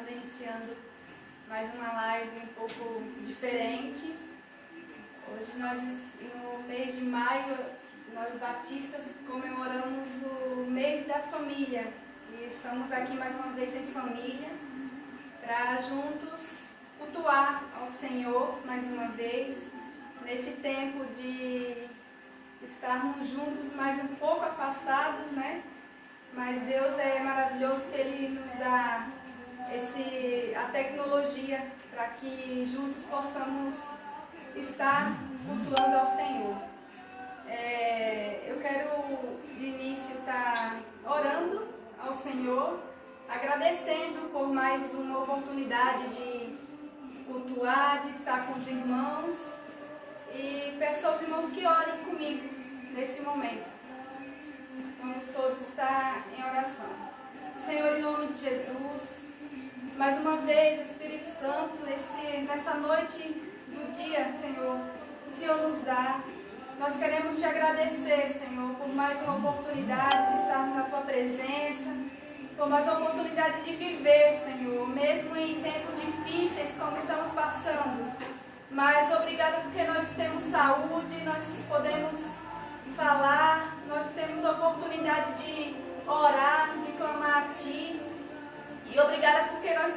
começando, iniciando mais uma live um pouco diferente. Hoje no mês de maio, nós batistas comemoramos o mês da família. E estamos aqui mais uma vez em família para juntos cultuar ao Senhor mais uma vez, nesse tempo de estarmos juntos, mas um pouco afastados, né? Mas Deus é maravilhoso que Ele nos dá a tecnologia para que juntos possamos estar cultuando ao Senhor. Eu quero de início estar orando ao Senhor, agradecendo por mais uma oportunidade de cultuar, de estar com os irmãos, e peço aos irmãos que orem comigo nesse momento. Vamos todos estar em oração. Senhor, em nome de Jesus, mais uma vez, Espírito Santo, nessa noite do dia, Senhor, o Senhor nos dá. Nós queremos te agradecer, Senhor, por mais uma oportunidade de estarmos na Tua presença, por mais uma oportunidade de viver, Senhor, mesmo em tempos difíceis como estamos passando. Mas obrigada porque nós temos saúde, nós podemos falar, nós temos a oportunidade de orar, de clamar a Ti. E obrigada porque nós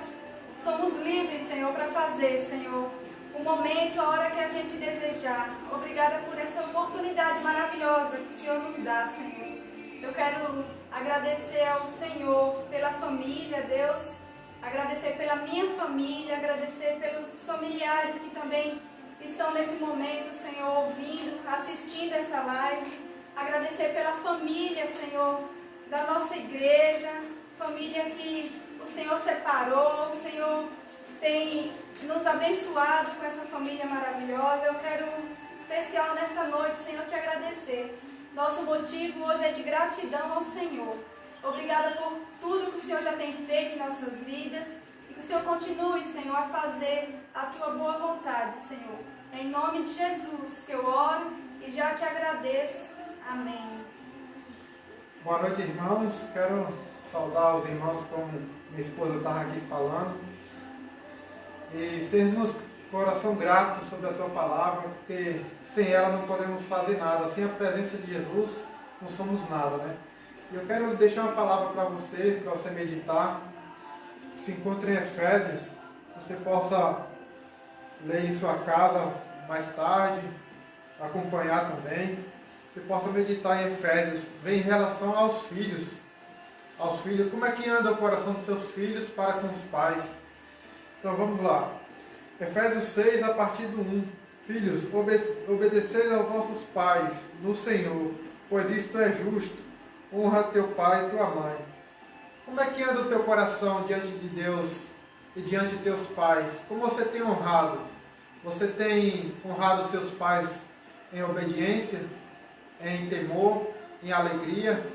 somos livres, Senhor, para fazer, Senhor, o momento, a hora que a gente desejar. Obrigada por essa oportunidade maravilhosa que o Senhor nos dá, Senhor. Eu quero agradecer ao Senhor pela família, Deus, agradecer pela minha família, agradecer pelos familiares que também estão nesse momento, Senhor, ouvindo, assistindo essa live. Agradecer pela família, Senhor, da nossa igreja, família que o Senhor separou, o Senhor tem nos abençoado com essa família maravilhosa. Eu quero, especial nessa noite, Senhor, te agradecer. Nosso motivo hoje é de gratidão ao Senhor. Obrigada por tudo que o Senhor já tem feito em nossas vidas e que o Senhor continue, Senhor, a fazer a Tua boa vontade, Senhor. É em nome de Jesus que eu oro e já te agradeço. Amém. Boa noite, irmãos. Quero saudar os irmãos como minha esposa estava aqui falando e sermos coração grato sobre a Tua palavra, porque sem ela não podemos fazer nada. Sem a presença de Jesus não somos nada, né? E eu quero deixar uma palavra para você meditar. Se encontra em Efésios, você possa ler em sua casa mais tarde, acompanhar também. Você possa meditar em Efésios, vem em relação aos filhos. Aos filhos, como é que anda o coração dos seus filhos para com os pais? Então vamos lá. Efésios 6, a partir do 1. Filhos, obedeceis aos vossos pais no Senhor, pois isto é justo. Honra teu pai e tua mãe. Como é que anda o teu coração diante de Deus e diante de teus pais? Como você tem honrado? Você tem honrado seus pais em obediência, em temor, em alegria?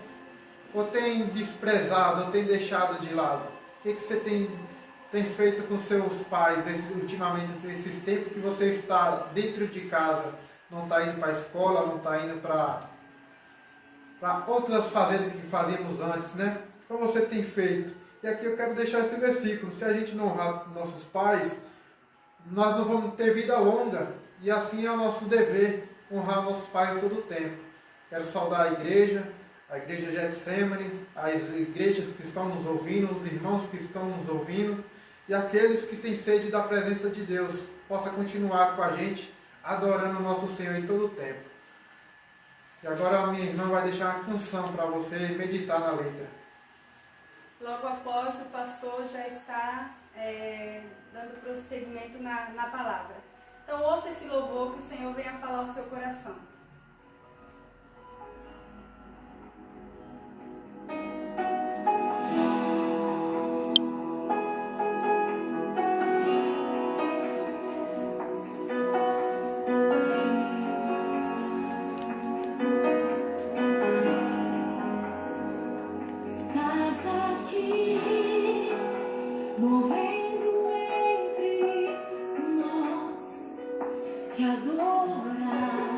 Ou tem desprezado, ou tem deixado de lado? O que você tem feito com seus pais ultimamente, esses tempos que você está dentro de casa? Não está indo para a escola, não está indo para outras fazeres que fazíamos antes, né? Como você tem feito? E aqui eu quero deixar esse versículo. Se a gente não honrar nossos pais, nós não vamos ter vida longa. E assim é o nosso dever, honrar nossos pais todo o tempo. Quero saudar a igreja Getsemane, as igrejas que estão nos ouvindo, os irmãos que estão nos ouvindo, e aqueles que têm sede da presença de Deus, possa continuar com a gente, adorando o nosso Senhor em todo o tempo. E agora a minha irmã vai deixar uma canção para você meditar na letra. Logo após, o pastor já está dando prosseguimento na palavra. Então ouça esse louvor que o Senhor venha falar ao seu coração. Te adorarei.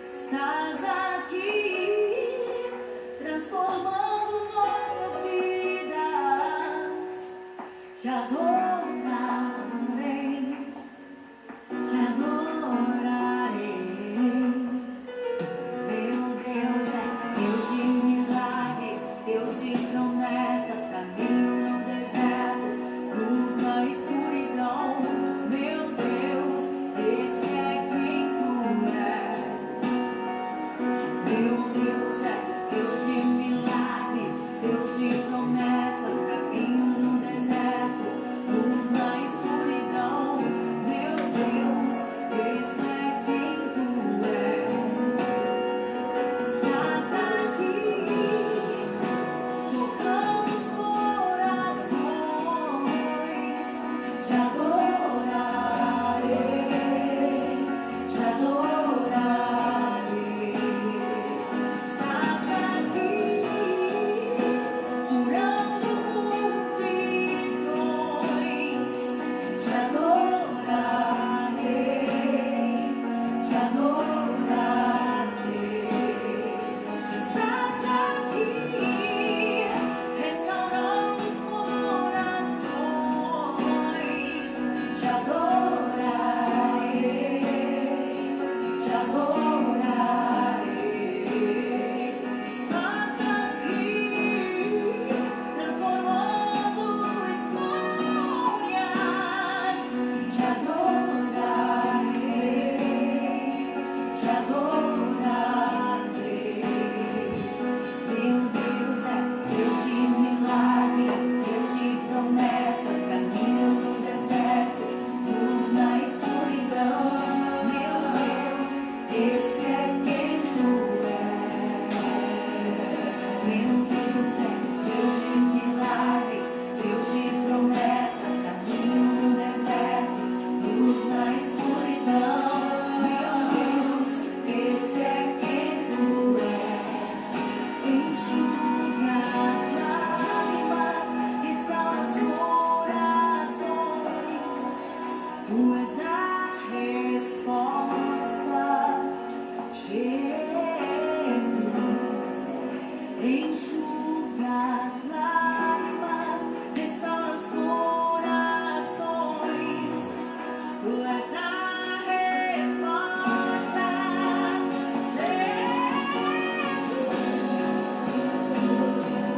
Estás aqui, transformando nossas vidas. Te adorarei, te adorarei. Meu Deus é Deus de milagres, Deus de promessas, caminho no deserto, luz na escuridão. Meu Deus, esse é quem tu és. Meu Deus é Deus de milagres, Deus de promessas, caminho no deserto, luz na escuridão. Meu Deus, esse é quem tu és. Estás aqui, tocando os corações. Te adorarei, te adorarei. Estás aqui, curando multidões. Te adorarei, te adorarei. Estás aqui, restaurando os corações. Te adorarei, te adorarei. Estás aqui, transformando histórias. Te adorarei, te adorarei. Meu Deus é Deus de milagres, Deus de promessas, caminho no deserto, luz na escuridão. Meu Deus, esse é quem tu és. Meu Deus é Deus de milagres, Deus de promessas, caminho no deserto, luz na escuridão. Meu Deus, esse é quem tu és. Enxuga as lágrimas, restaura os corações. Tu és a resposta, Jesus. Enxuga as lágrimas, restaura os corações. Tu és a resposta,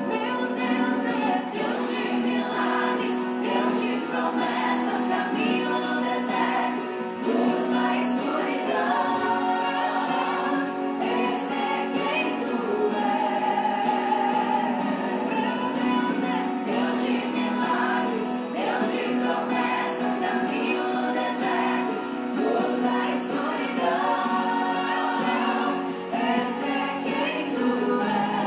meu Deus é Deus de milagres, Deus de promessas, caminho no deserto, luz na escuridão. Esse é quem tu és. Meu Deus é Deus de milagres, Deus de promessas, caminho no deserto, luz na escuridão. Esse é quem tu és.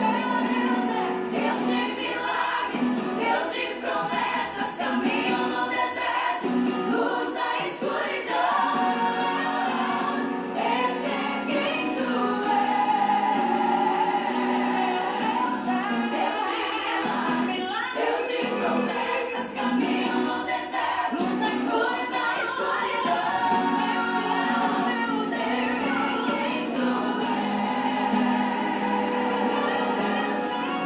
Meu Deus é Deus de milagres, Deus de promessas, caminho no deserto, luz na escuridão. Esse é quem tu és. Deus de milagres, Deus de promessas, caminho no deserto, luz na escuridão. Esse é quem tu és.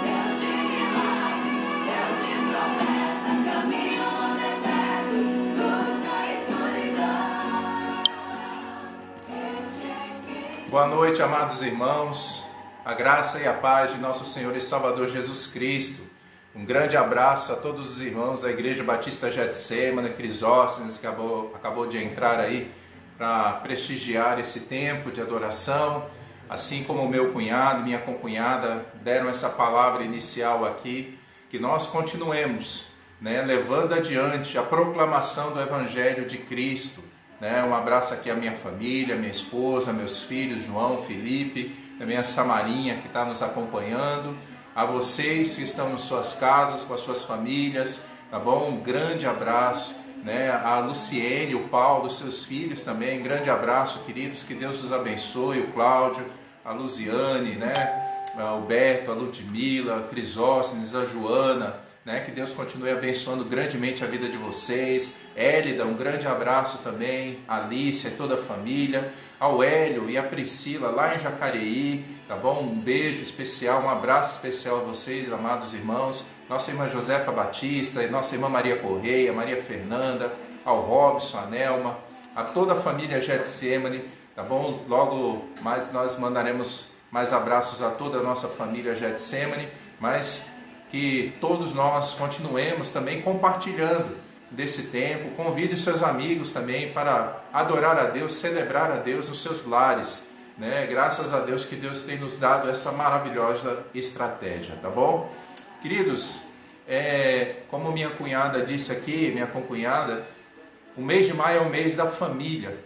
Deus de milagres, Deus de promessas, caminho no deserto, luz na escuridão. Esse é quem. Boa noite, amados irmãos. A graça e a paz de nosso Senhor e Salvador Jesus Cristo. Um grande abraço a todos os irmãos da Igreja Batista Getsêmani, Crisóstomo, que acabou de entrar aí para prestigiar esse tempo de adoração. Assim como o meu cunhado, minha concunhada deram essa palavra inicial aqui, que nós continuemos, levando adiante a proclamação do Evangelho de Cristo. Um abraço aqui à minha família, minha esposa, meus filhos, João, Felipe, também a Samarinha que está nos acompanhando, a vocês que estão em suas casas, com as suas famílias, tá bom? Um grande abraço, a Luciene, o Paulo, seus filhos também, grande abraço, queridos, que Deus os abençoe, o Cláudio, a Luziane, o Beto, a Ludmila, a Crisóstomo, a Joana, né? Que Deus continue abençoando grandemente a vida de vocês. Hélida, um grande abraço também, a Alice e toda a família, ao Hélio e a Priscila lá em Jacareí, tá bom? Um beijo especial, um abraço especial a vocês, amados irmãos. Nossa irmã Josefa Batista, nossa irmã Maria Correia, Maria Fernanda, ao Robson, a Nelma, a toda a família Getsemane, tá bom? Logo mais nós mandaremos mais abraços a toda a nossa família Getsemane, mas que todos nós continuemos também compartilhando desse tempo. Convide os seus amigos também para adorar a Deus, celebrar a Deus nos seus lares, né? Graças a Deus que Deus tem nos dado essa maravilhosa estratégia, tá bom? Queridos, como minha cunhada disse aqui, minha concunhada, o mês de maio é o mês da família.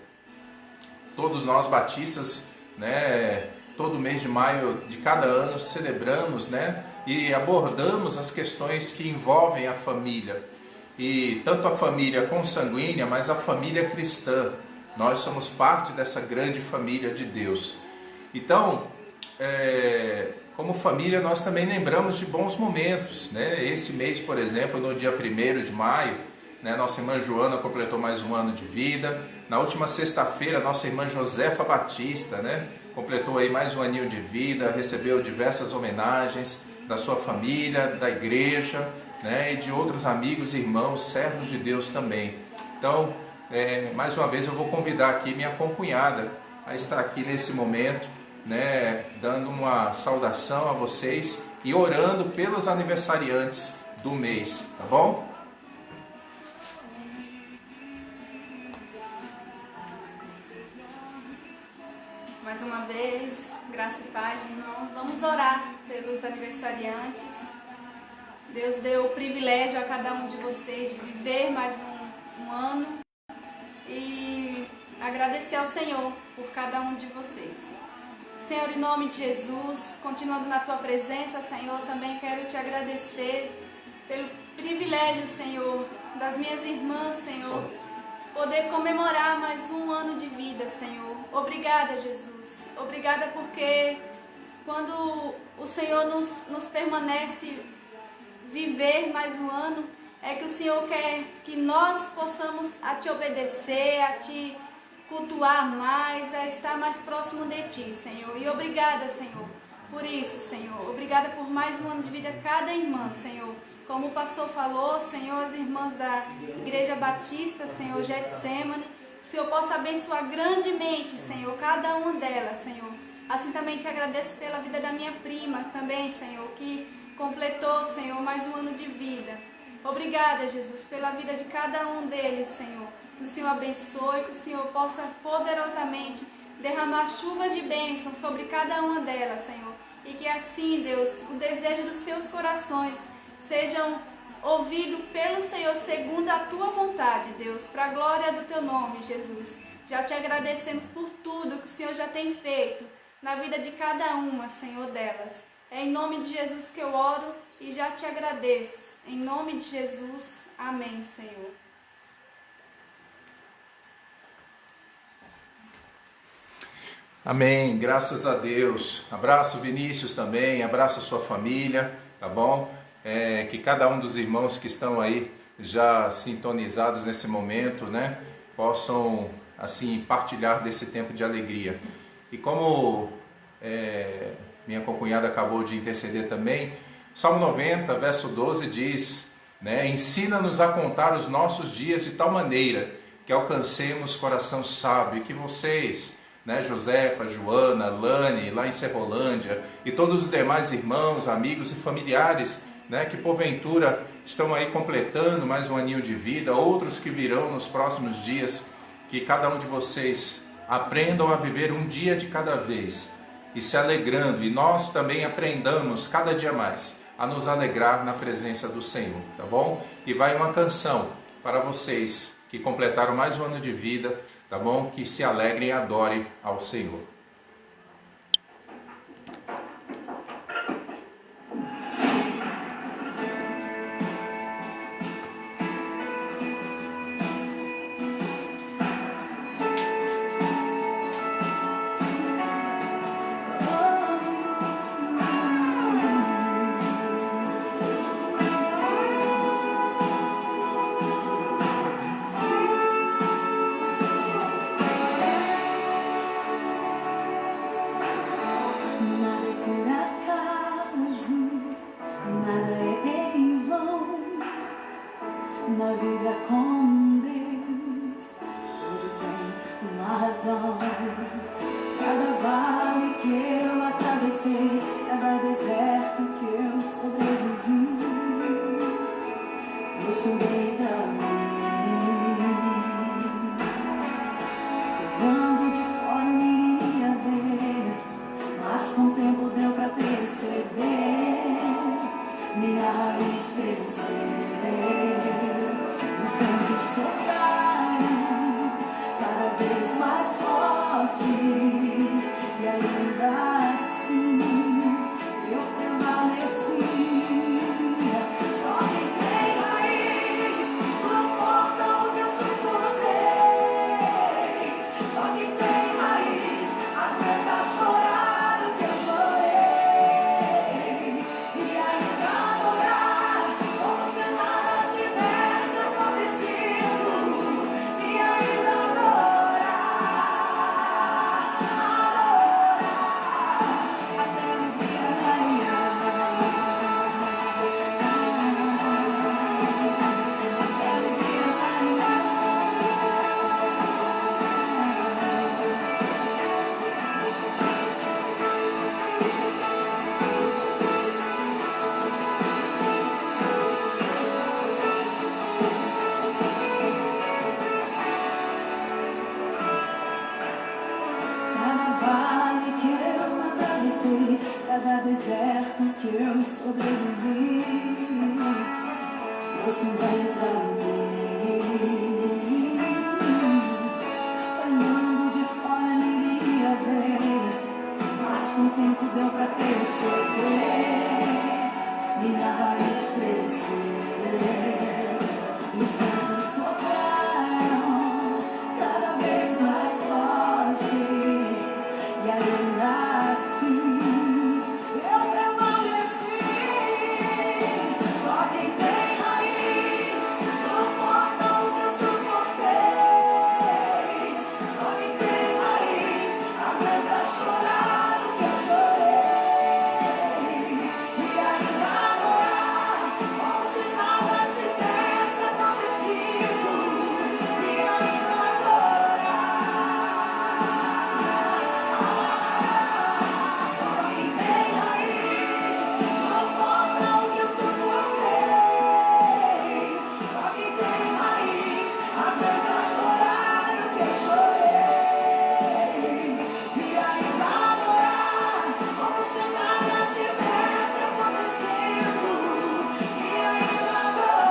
Todos nós batistas, né, todo mês de maio de cada ano celebramos, né, e abordamos as questões que envolvem a família. E tanto a família consanguínea, mas a família cristã. Nós somos parte dessa grande família de Deus. Então, como família, nós também lembramos de bons momentos, né? Esse mês, por exemplo, no dia 1º de maio, né, nossa irmã Joana completou mais um ano de vida. Na última sexta-feira, nossa irmã Josefa Batista, né, completou aí mais um aninho de vida, recebeu diversas homenagens da sua família, da igreja, né, e de outros amigos, irmãos, servos de Deus também. Então, mais uma vez eu vou convidar aqui minha concunhada a estar aqui nesse momento, né, dando uma saudação a vocês e orando pelos aniversariantes do mês, tá bom? Mais uma vez, graça e paz, irmãos, vamos orar pelos aniversariantes. Deus deu o privilégio a cada um de vocês de viver mais um ano e agradecer ao Senhor por cada um de vocês. Senhor, em nome de Jesus, continuando na Tua presença, Senhor, também quero Te agradecer pelo privilégio, Senhor, das minhas irmãs, Senhor, poder comemorar mais um ano de vida, Senhor. Obrigada, Jesus. Obrigada porque quando o Senhor nos permanece viver mais um ano, é que o Senhor quer que nós possamos a Te obedecer, a Te cultuar mais, a estar mais próximo de Ti, Senhor. E obrigada, Senhor, por isso, Senhor. Obrigada por mais um ano de vida cada irmã, Senhor. Como o pastor falou, Senhor, as irmãs da Igreja Batista, Senhor, Getsemane, o Senhor possa abençoar grandemente, Senhor, cada uma delas, Senhor. Assim também Te agradeço pela vida da minha prima também, Senhor, que completou, Senhor, mais um ano de vida. Obrigada, Jesus, pela vida de cada um deles, Senhor. Que o Senhor abençoe, que o Senhor possa poderosamente derramar chuvas de bênção sobre cada uma delas, Senhor. E que assim, Deus, o desejo dos seus corações sejam ouvidos pelo Senhor segundo a Tua vontade, Deus, para a glória do Teu nome, Jesus. Já Te agradecemos por tudo que o Senhor já tem feito na vida de cada uma, Senhor, delas. É em nome de Jesus que eu oro e já Te agradeço. Em nome de Jesus, amém, Senhor. Amém, graças a Deus. Abraço Vinícius também, abraço a sua família, tá bom? Que cada um dos irmãos que estão aí já sintonizados nesse momento, né, possam assim partilhar desse tempo de alegria. E como minha concunhada acabou de interceder também, Salmo 90, verso 12 diz, né, ensina-nos a contar os nossos dias de tal maneira que alcancemos coração sábio, e que vocês, né, Josefa, Joana, Lani, lá em Serrolândia, e todos os demais irmãos, amigos e familiares, né, que porventura estão aí completando mais um aninho de vida, outros que virão nos próximos dias, que cada um de vocês aprendam a viver um dia de cada vez e se alegrando, e nós também aprendamos cada dia mais a nos alegrar na presença do Senhor, tá bom? E vai uma canção para vocês que completaram mais um ano de vida, tá bom? Que se alegrem e adorem ao Senhor. a razão. Cada vale que eu atravessei, cada deserto que eu sobrevivi, eu subi pra mim. Olhando de fora ninguém ia ver, mas com o tempo deu pra perceber minha raiz crescer. Os ventos sopraram cada vez mais fortes, e ainda assim eu prevalecia. Só quem tem raiz suporta o que eu suportei. Só quem tem raiz aguenta chorar o que eu chorei, e ainda adorar como se nada tivesse acontecido, e ainda adorar até o dia raiar. Até o dia raiar. Cada vale que eu atravessei, cada deserto que eu sobrevivi, isso vem pra mim. Olhando de fora ninguém ia ver, mas com o tempo deu pra perceber minha raiz crescer. Os ventos sopraram cada vez mais forte, e ainda assim eu prevaleci. Só quem tem raiz suporta o que eu suportei. Só quem tem raiz aguenta chorar o que eu chorei, e ainda adorar como se nada tivesse acontecido, e ainda adorar. Só quem tem raiz suporta o que eu suportei. Só quem tem raiz aguenta chorar o que eu chorei, e ainda adorar como se nada tivesse acontecido, e ainda adorar.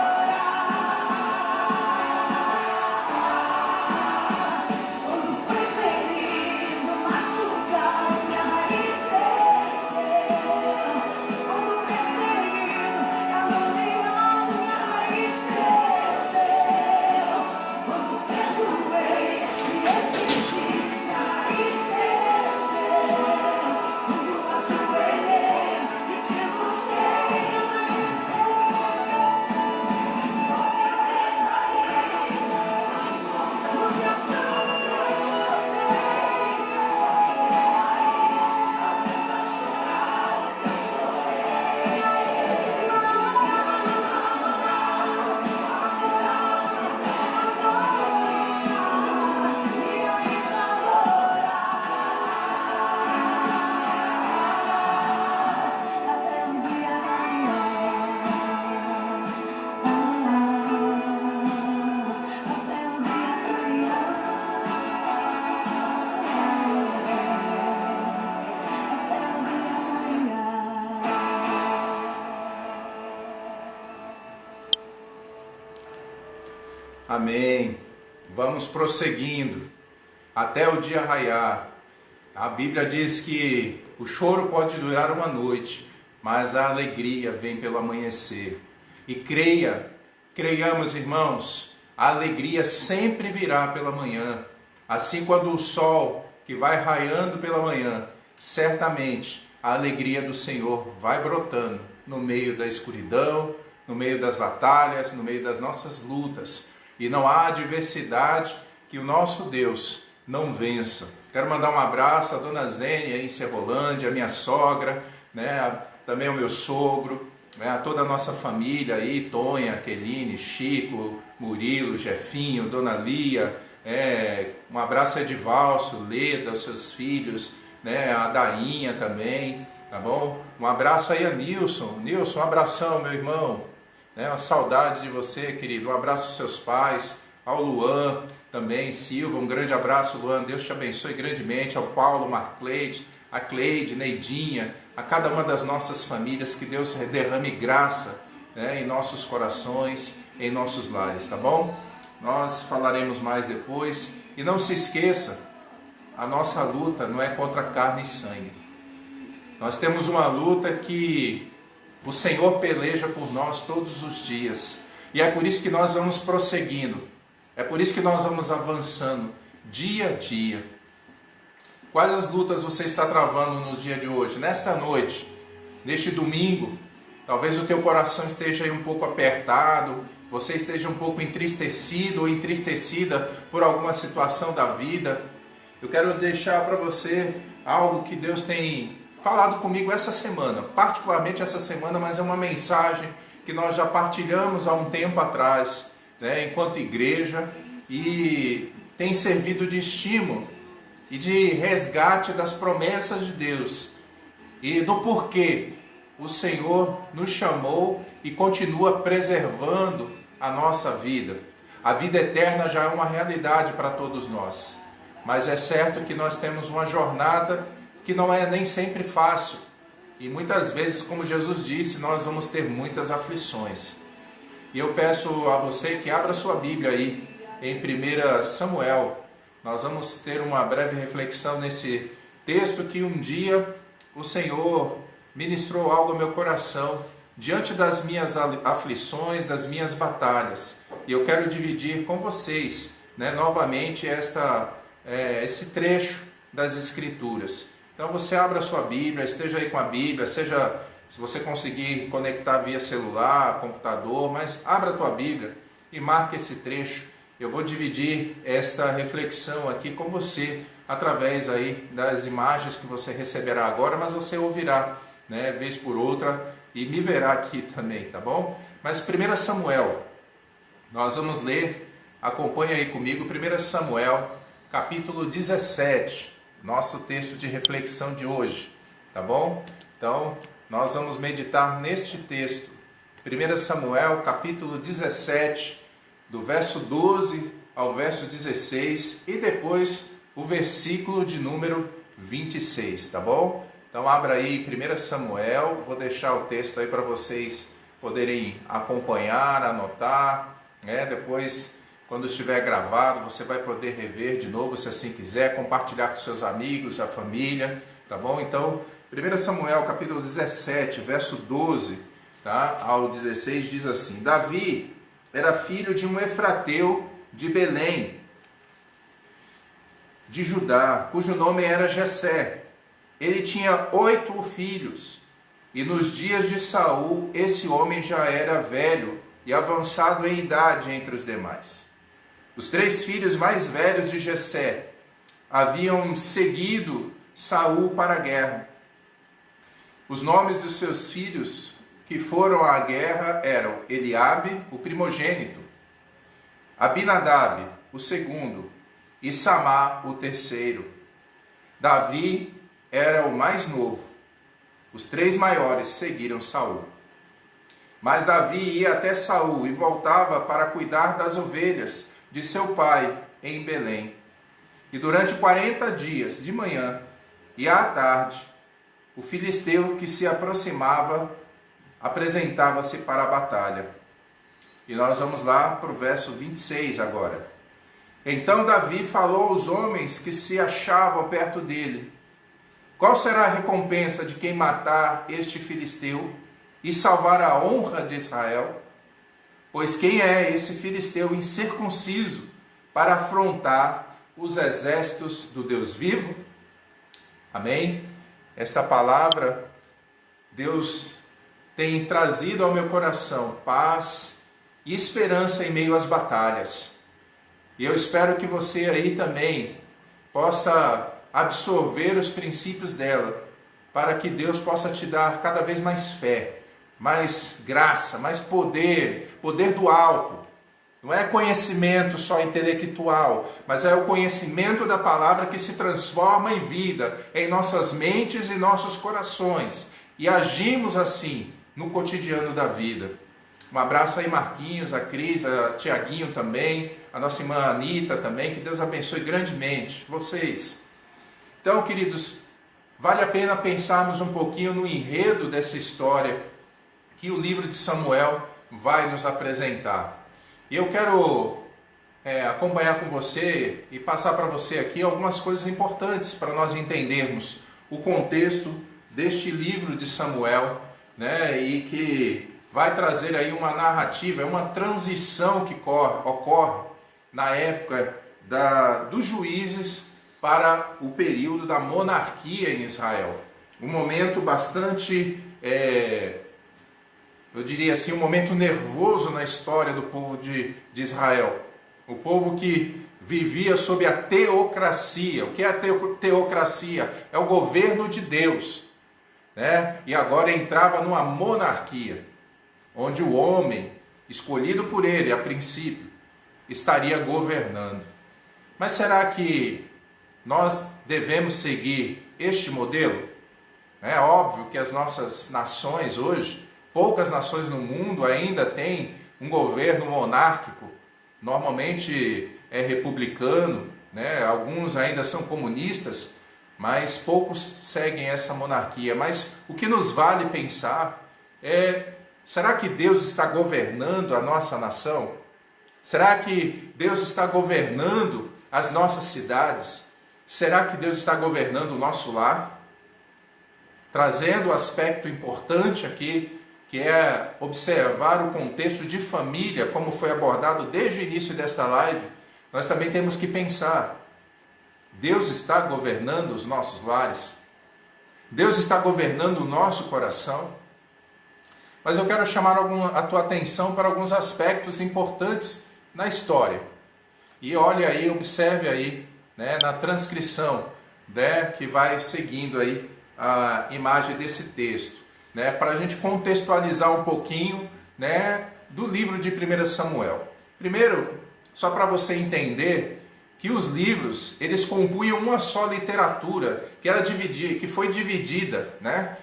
Quando foi ferido, machucado, minha raiz cresceu. Quando perseguido, caluniado, minha raiz cresceu. Quando perdoei e esqueci, minha raiz cresceu. Quando ajoelhei e te busquei, minha raiz cresceu. Só quem tem raiz suporta o que eu suportei. Só quem tem raiz aguenta chorar o que eu chorei, e ainda adorar como se nada tivesse acontecido, e ainda adorar até o dia raiar. Até o dia raiar. Até o dia raiar. Amém. Vamos prosseguindo até o dia raiar. A Bíblia diz que o choro pode durar uma noite, mas a alegria vem pelo amanhecer. E creiamos, irmãos, a alegria sempre virá pela manhã. Assim, quando o sol que vai raiando pela manhã, certamente a alegria do Senhor vai brotando no meio da escuridão, no meio das batalhas, no meio das nossas lutas. E não há adversidade que o nosso Deus não vença. Quero mandar um abraço à dona Zênia em Serrolândia, a minha sogra, né, também ao meu sogro, né, a toda a nossa família aí, Tonha, Keline, Chico, Murilo, Jefinho, Dona Lia, Um abraço a Edivalso, Leda, os seus filhos, né? A Dainha também, tá bom? Um abraço aí a Nilson. Nilson, um abração, meu irmão. Uma saudade de você, querido. Um abraço aos seus pais, ao Luan também, Silva. Um grande abraço, Luan. Deus te abençoe grandemente. Ao Paulo, Marcleide, a Cleide, Neidinha, a cada uma das nossas famílias. Que Deus derrame graça, né, em nossos corações, em nossos lares, tá bom? Nós falaremos mais depois. E não se esqueça, a nossa luta não é contra carne e sangue. Nós temos uma luta que o Senhor peleja por nós todos os dias. E é por isso que nós vamos prosseguindo. É por isso que nós vamos avançando dia a dia. Quais as lutas você está travando no dia de hoje? Nesta noite, neste domingo, talvez o teu coração esteja aí um pouco apertado, você esteja um pouco entristecido ou entristecida por alguma situação da vida. Eu quero deixar para você algo que Deus tem falado comigo essa semana, particularmente essa semana, mas é uma mensagem que nós já partilhamos há um tempo atrás, né, enquanto igreja, e tem servido de estímulo e de resgate das promessas de Deus e do porquê o Senhor nos chamou e continua preservando a nossa vida. A vida eterna já é uma realidade para todos nós, mas é certo que nós temos uma jornada que não é nem sempre fácil. E muitas vezes, como Jesus disse, nós vamos ter muitas aflições. E eu peço a você que abra sua Bíblia aí, em 1 Samuel. Nós vamos ter uma breve reflexão nesse texto que um dia o Senhor ministrou algo ao meu coração, diante das minhas aflições, das minhas batalhas. E eu quero dividir com vocês, né, novamente esse trecho das Escrituras. Então você abra a sua Bíblia, esteja aí com a Bíblia, seja se você conseguir conectar via celular, computador, mas abra a tua Bíblia e marque esse trecho. Eu vou dividir esta reflexão aqui com você, através aí das imagens que você receberá agora, mas você ouvirá, né, vez por outra, e me verá aqui também, tá bom? Mas 1 Samuel, nós vamos ler, acompanha aí comigo, 1 Samuel, capítulo 17, nosso texto de reflexão de hoje, tá bom? Então, nós vamos meditar neste texto, 1 Samuel, capítulo 17, do verso 12 ao verso 16, e depois o versículo de número 26, tá bom? Então abra aí 1 Samuel, vou deixar o texto aí para vocês poderem acompanhar, anotar, né? Depois, quando estiver gravado, você vai poder rever de novo, se assim quiser, compartilhar com seus amigos, a família, tá bom? Então, 1 Samuel, capítulo 17, verso 12, tá, ao 16, diz assim: Davi era filho de um efrateu de Belém, de Judá, cujo nome era Jessé. Ele tinha 8 filhos, e nos dias de Saul, esse homem já era velho e avançado em idade entre os demais. Os 3 filhos mais velhos de Jessé haviam seguido Saul para a guerra. Os nomes dos seus filhos que foram à guerra eram Eliabe, o primogênito, Abinadab, o segundo, e Samá, o terceiro. Davi era o mais novo. Os 3 maiores seguiram Saul. Mas Davi ia até Saul e voltava para cuidar das ovelhas de seu pai em Belém. E durante 40 dias, de manhã e à tarde, o filisteu que se aproximava apresentava-se para a batalha. E nós vamos lá para o verso 26 agora. Então Davi falou aos homens que se achavam perto dele: Qual será a recompensa de quem matar este filisteu e salvar a honra de Israel? Pois quem é esse filisteu incircunciso para afrontar os exércitos do Deus vivo? Amém? Esta palavra, Deus tem trazido ao meu coração paz e esperança em meio às batalhas. E eu espero que você aí também possa absorver os princípios dela, para que Deus possa te dar cada vez mais fé, mais graça, mais poder do alto, Não é conhecimento só intelectual, mas é o conhecimento da palavra que se transforma em vida, em nossas mentes e nossos corações. E agimos assim no cotidiano da vida. Um abraço aí, Marquinhos, a Cris, a Tiaguinho também, a nossa irmã Anitta também. Que Deus abençoe grandemente vocês. Então, queridos, vale a pena pensarmos um pouquinho no enredo dessa história que o livro de Samuel vai nos apresentar. E eu quero acompanhar com você e passar para você aqui algumas coisas importantes para nós entendermos o contexto deste livro de Samuel, né, e que vai trazer aí uma narrativa, uma transição que ocorre na época dos juízes para o período da monarquia em Israel. Um momento bastante, eu diria assim, um momento nervoso na história do povo de Israel. O povo que vivia sob a teocracia. O que é a teocracia? É o governo de Deus, né? E agora entrava numa monarquia, onde o homem, escolhido por ele a princípio, estaria governando. Mas será que nós devemos seguir este modelo? É óbvio que as nossas nações hoje, poucas nações no mundo ainda têm um governo monárquico. Normalmente é republicano, né? Alguns ainda são comunistas, mas poucos seguem essa monarquia. Mas o que nos vale pensar é: será que Deus está governando a nossa nação? Será que Deus está governando as nossas cidades? Será que Deus está governando o nosso lar? Trazendo o aspecto importante aqui, que é observar o contexto de família, como foi abordado desde o início desta live, nós também temos que pensar: Deus está governando os nossos lares? Deus está governando o nosso coração? Mas eu quero chamar a tua atenção para alguns aspectos importantes na história. E olhe aí, observe aí, né, na transcrição, né, que vai seguindo aí a imagem desse texto, né, para a gente contextualizar um pouquinho, né, do livro de 1 Samuel. Primeiro, só para você entender que os livros, eles compunham uma só literatura, que foi dividida, né,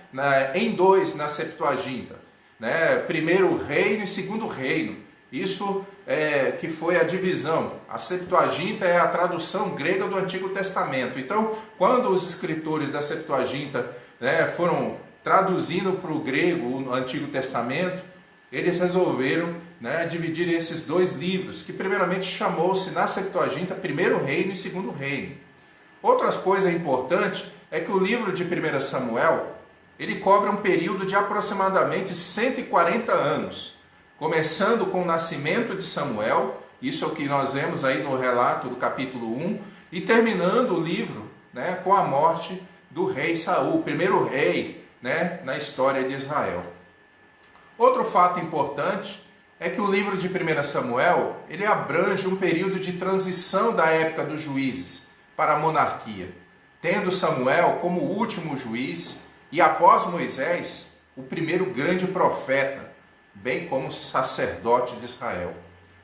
em dois na Septuaginta, né, primeiro reino e segundo reino. Isso que foi a divisão. A Septuaginta é a tradução grega do Antigo Testamento. Então, quando os escritores da Septuaginta, né, foram traduzindo para o grego o Antigo Testamento, eles resolveram, né, dividir esses dois livros, que primeiramente chamou-se na Septuaginta Primeiro Reino e Segundo Reino. Outra coisa importante é que o livro de 1 Samuel, ele cobre um período de aproximadamente 140 anos, começando com o nascimento de Samuel, isso é o que nós vemos aí no relato do capítulo 1, e terminando o livro, né, com a morte do rei Saul, o primeiro rei, né, na história de Israel. Outro fato importante é que o livro de 1 Samuel, ele abrange um período de transição da época dos juízes para a monarquia, tendo Samuel como o último juiz e, após Moisés, o primeiro grande profeta, bem como sacerdote de Israel.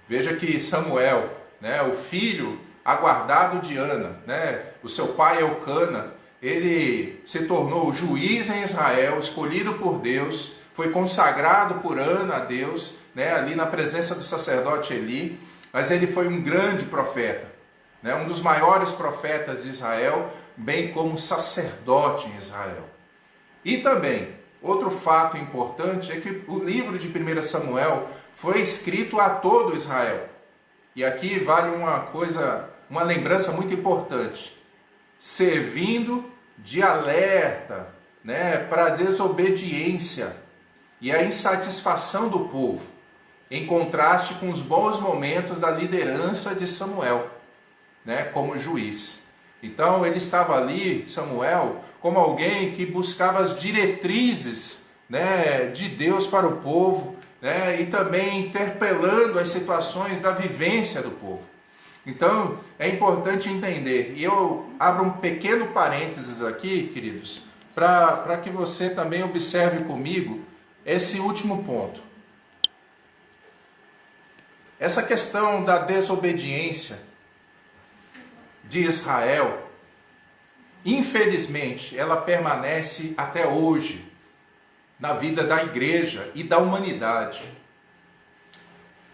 Veja que Samuel, né, o filho aguardado de Ana, né, o seu pai Elcana, ele se tornou juiz em Israel, escolhido por Deus, foi consagrado por Ana a Deus, né, ali na presença do sacerdote Eli, mas ele foi um grande profeta, né, um dos maiores profetas de Israel, bem como sacerdote em Israel. E também, outro fato importante é que o livro de 1 Samuel foi escrito a todo Israel. E aqui vale uma lembrança muito importante, servindo de alerta, né, para a desobediência e a insatisfação do povo, em contraste com os bons momentos da liderança de Samuel, né, como juiz. Então ele estava ali, Samuel, como alguém que buscava as diretrizes, né, de Deus para o povo, né, e também interpelando as situações da vivência do povo. Então é importante entender, e eu abro um pequeno parênteses aqui, queridos, para que você também observe comigo esse último ponto. essa questão da desobediência de Israel, infelizmente, ela permanece até hoje na vida da igreja e da humanidade.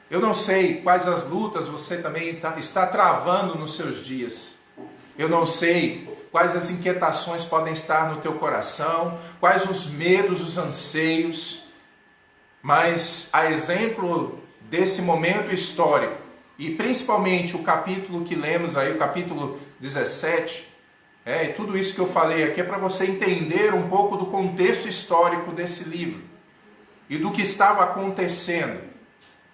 Eu não sei quais as lutas você também está travando nos seus dias. Eu não sei quais as inquietações podem estar no teu coração, quais os medos, os anseios, mas a exemplo desse momento histórico, e principalmente o capítulo que lemos aí, o capítulo 17, e tudo isso que eu falei aqui é para você entender um pouco do contexto histórico desse livro e do que estava acontecendo.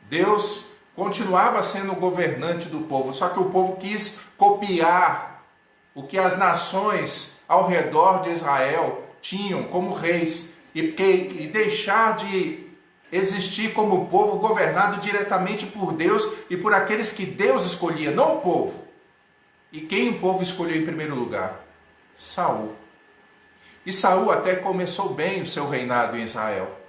Deus continuava sendo o governante do povo, só que o povo quis copiar o que as nações ao redor de Israel tinham como reis e deixar de existir como povo governado diretamente por Deus e por aqueles que Deus escolhia, não o povo. E quem o povo escolheu em primeiro lugar? Saul. E Saul até começou bem o seu reinado em Israel.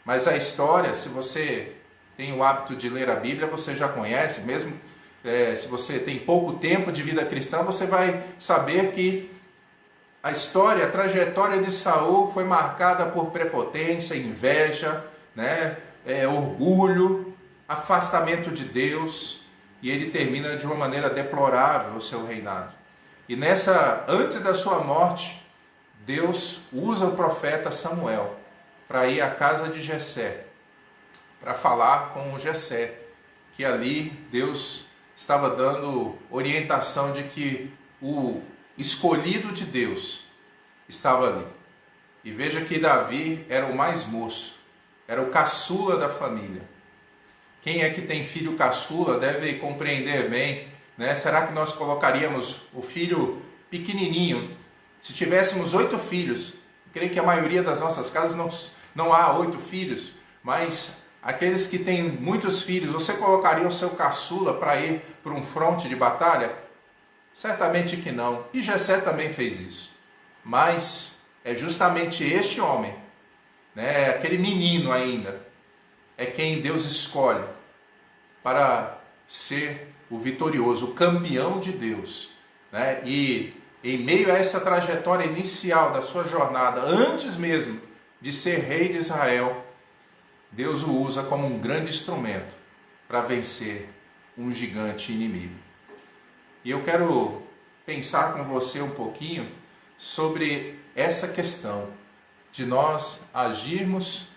Mas a história, se você tem o hábito de ler a Bíblia, você já conhece, mesmo se você tem pouco tempo de vida cristã, você vai saber que a história, a trajetória de Saul foi marcada por prepotência, inveja, orgulho, afastamento de Deus, e ele termina de uma maneira deplorável o seu reinado. E antes da sua morte, Deus usa o profeta Samuel para ir à casa de Jessé, para falar com o Jessé, que ali Deus estava dando orientação de que o escolhido de Deus estava ali. E veja que Davi era o mais moço, era o caçula da família. Quem é que tem filho caçula deve compreender bem, né? Será que nós colocaríamos o filho pequenininho? Se tivéssemos 8 filhos, creio que a maioria das nossas casas não há 8 filhos, mas aqueles que têm muitos filhos, você colocaria o seu caçula para ir para um fronte de batalha? Certamente que não. E Jessé também fez isso. Mas é justamente este homem, aquele menino ainda, é quem Deus escolhe para ser o vitorioso, o campeão de Deus. E em meio a essa trajetória inicial da sua jornada, antes mesmo de ser rei de Israel, Deus o usa como um grande instrumento para vencer um gigante inimigo. E eu quero pensar com você um pouquinho sobre essa questão de nós agirmos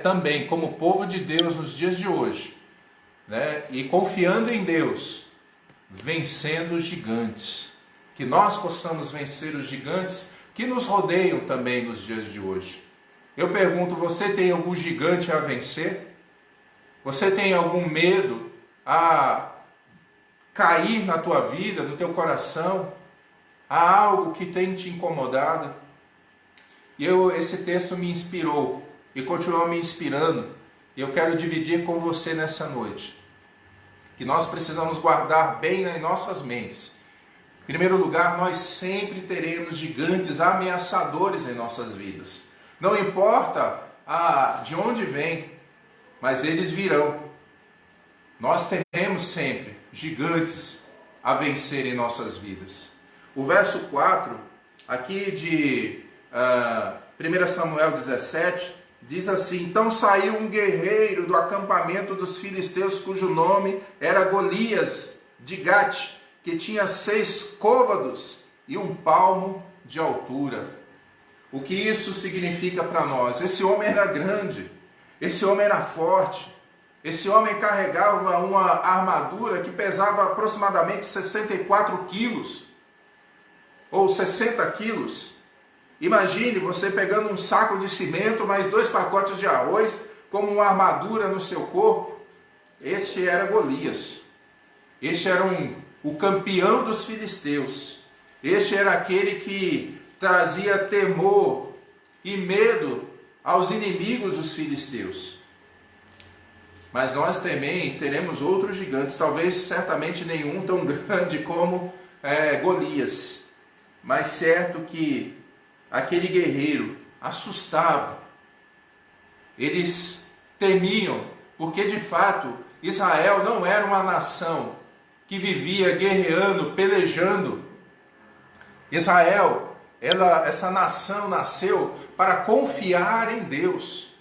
também como povo de Deus nos dias de hoje, e confiando em Deus, vencendo os gigantes, que nós possamos vencer os gigantes que nos rodeiam também nos dias de hoje. Eu pergunto, você tem algum gigante a vencer? Você tem algum medo a cair na tua vida, no teu coração? Há algo que tem te incomodado? E esse texto me inspirou e continua me inspirando. E eu quero dividir com você nessa noite. Que nós precisamos guardar bem em nossas mentes. Em primeiro lugar, nós sempre teremos gigantes ameaçadores em nossas vidas. Não importa de onde vem, mas eles virão. Nós teremos sempre gigantes a vencer em nossas vidas. O verso 4, aqui de 1 Samuel 17, diz assim: então saiu um guerreiro do acampamento dos filisteus, cujo nome era Golias de Gate, que tinha 6 côvados e 1 palmo de altura. O que isso significa para nós? Esse homem era grande, esse homem era forte, esse homem carregava uma armadura que pesava aproximadamente 64 quilos, ou 60 quilos. Imagine você pegando um saco de cimento, mais 2 pacotes de arroz, como uma armadura no seu corpo. Este era Golias. Este era o campeão dos filisteus. Este era aquele que trazia temor e medo aos inimigos dos filisteus. Mas nós também teremos outros gigantes, talvez certamente nenhum tão grande como Golias. Mas certo que aquele guerreiro assustava. Eles temiam, porque de fato Israel não era uma nação que vivia guerreando, pelejando. Israel, essa nação nasceu para confiar em Deus.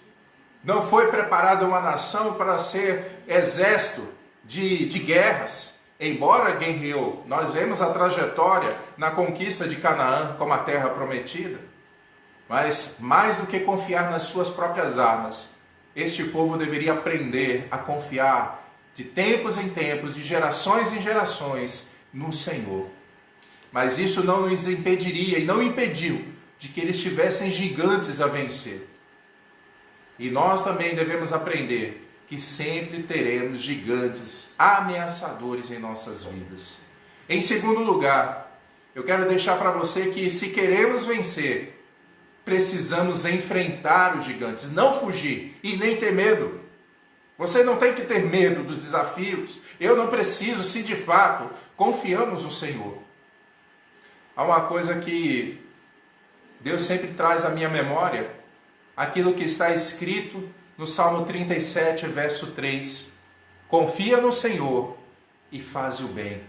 Não foi preparada uma nação para ser exército de guerras. Embora guerreou, nós vemos a trajetória na conquista de Canaã como a terra prometida. Mas mais do que confiar nas suas próprias armas, este povo deveria aprender a confiar de tempos em tempos, de gerações em gerações, no Senhor. Mas isso não nos impediria e não impediu de que eles tivessem gigantes a vencer. E nós também devemos aprender que sempre teremos gigantes ameaçadores em nossas vidas. Em segundo lugar, eu quero deixar para você que se queremos vencer, precisamos enfrentar os gigantes, não fugir e nem ter medo. Você não tem que ter medo dos desafios. Eu não preciso, se de fato confiamos no Senhor. Há uma coisa que Deus sempre traz à minha memória, aquilo que está escrito no Salmo 37, verso 3. Confia no Senhor e faz o bem.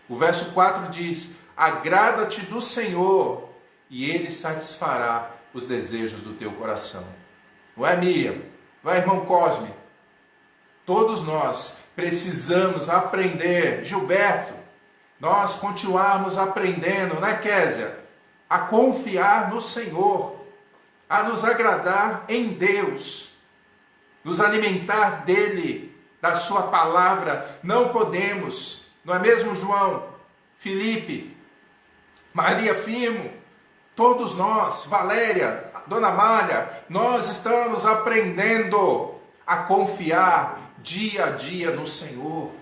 O verso 4 diz: agrada-te do Senhor e Ele satisfará os desejos do teu coração. Não é, Miriam? Não é, irmão Cosme? Todos nós precisamos aprender, Gilberto, nós continuarmos aprendendo, né, Késia? A confiar no Senhor, a nos agradar em Deus, nos alimentar dEle, da sua palavra. Não podemos, não é mesmo, João, Felipe, Maria Firmo, todos nós, Valéria, Dona Malha, nós estamos aprendendo a confiar dia a dia no Senhor.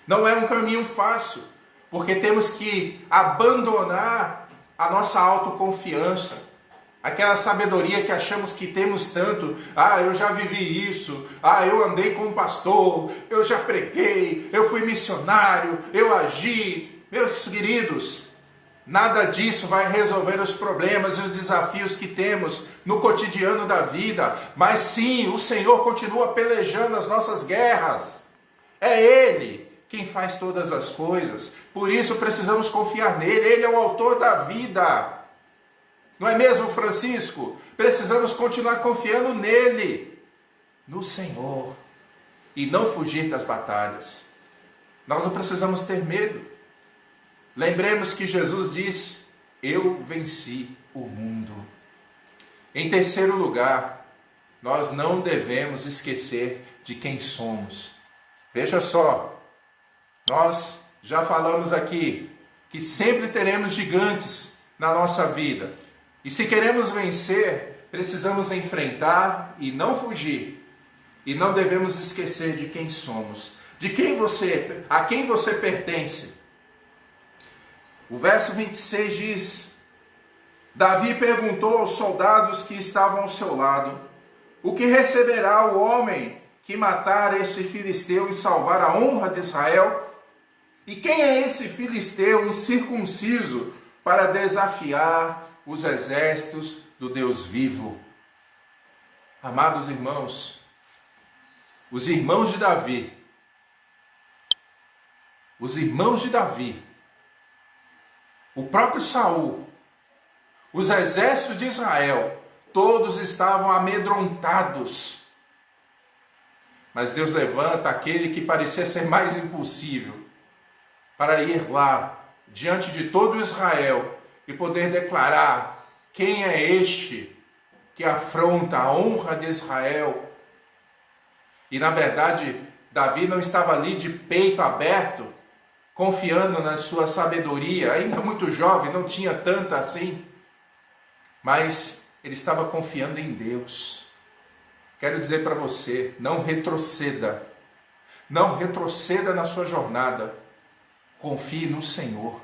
Não é um caminho fácil, porque temos que abandonar a nossa autoconfiança, aquela sabedoria que achamos que temos tanto. Eu já vivi isso, eu andei com um pastor, eu já preguei, eu fui missionário, eu agi. Meus queridos, nada disso vai resolver os problemas e os desafios que temos no cotidiano da vida, mas sim, o Senhor continua pelejando as nossas guerras. É Ele quem faz todas as coisas, por isso precisamos confiar nele. Ele é o autor da vida, não é mesmo, Francisco? Precisamos continuar confiando nele, no Senhor, e não fugir das batalhas. Nós não precisamos ter medo. Lembremos que Jesus disse: eu venci o mundo. Em terceiro lugar, nós não devemos esquecer de quem somos. Veja só, nós já falamos aqui que sempre teremos gigantes na nossa vida. E se queremos vencer, precisamos enfrentar e não fugir. E não devemos esquecer de quem somos, a quem você pertence. O verso 26 diz: Davi perguntou aos soldados que estavam ao seu lado: o que receberá o homem que matar este filisteu e salvar a honra de Israel? E quem é esse filisteu incircunciso para desafiar os exércitos do Deus vivo? Amados irmãos, os irmãos de Davi, o próprio Saul, os exércitos de Israel, todos estavam amedrontados. Mas Deus levanta aquele que parecia ser mais impossível para ir lá diante de todo Israel e poder declarar: quem é este que afronta a honra de Israel? E na verdade, Davi não estava ali de peito aberto, confiando na sua sabedoria, ainda muito jovem, não tinha tanta assim, mas ele estava confiando em Deus. Quero dizer para você, não retroceda na sua jornada, confie no Senhor.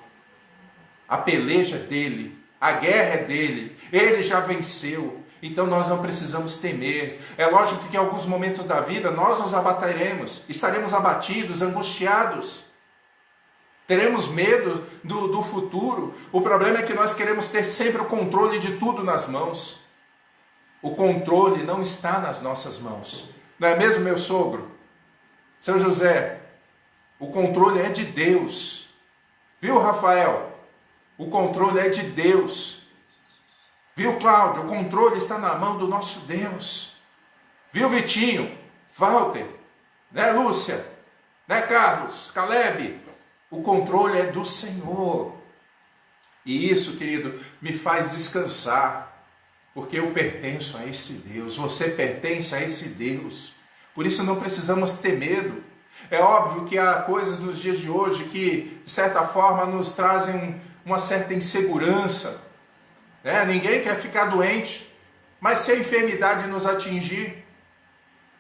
A peleja é dele, a guerra é dele, ele já venceu, então nós não precisamos temer. É lógico que em alguns momentos da vida nós nos abateremos, estaremos abatidos, angustiados, teremos medo do futuro. O problema é que nós queremos ter sempre o controle de tudo nas mãos. O controle não está nas nossas mãos. Não é mesmo, meu sogro? Seu José, o controle é de Deus. Viu, Rafael? O controle é de Deus. Viu, Cláudio? O controle está na mão do nosso Deus. Viu, Vitinho? Walter? Né, Lúcia? Né, Carlos? Caleb? O controle é do Senhor. E isso, querido, me faz descansar, porque eu pertenço a esse Deus. Você pertence a esse Deus. Por isso não precisamos ter medo. É óbvio que há coisas nos dias de hoje que, de certa forma, nos trazem uma certa insegurança. Né? Ninguém quer ficar doente, mas se a enfermidade nos atingir,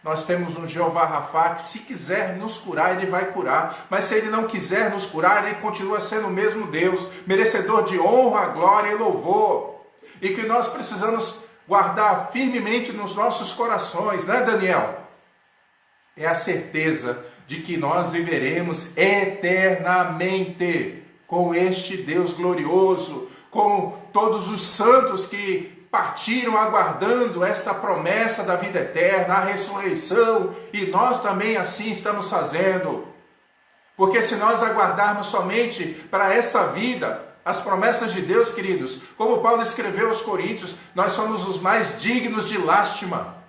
nós temos um Jeová Rafá que, se quiser nos curar, Ele vai curar. Mas se Ele não quiser nos curar, Ele continua sendo o mesmo Deus, merecedor de honra, glória e louvor. E que nós precisamos guardar firmemente nos nossos corações, né, Daniel? É a certeza de que nós viveremos eternamente com este Deus glorioso, com todos os santos que partiram aguardando esta promessa da vida eterna, a ressurreição, e nós também assim estamos fazendo. Porque se nós aguardarmos somente para esta vida, as promessas de Deus, queridos, como Paulo escreveu aos Coríntios, nós somos os mais dignos de lástima.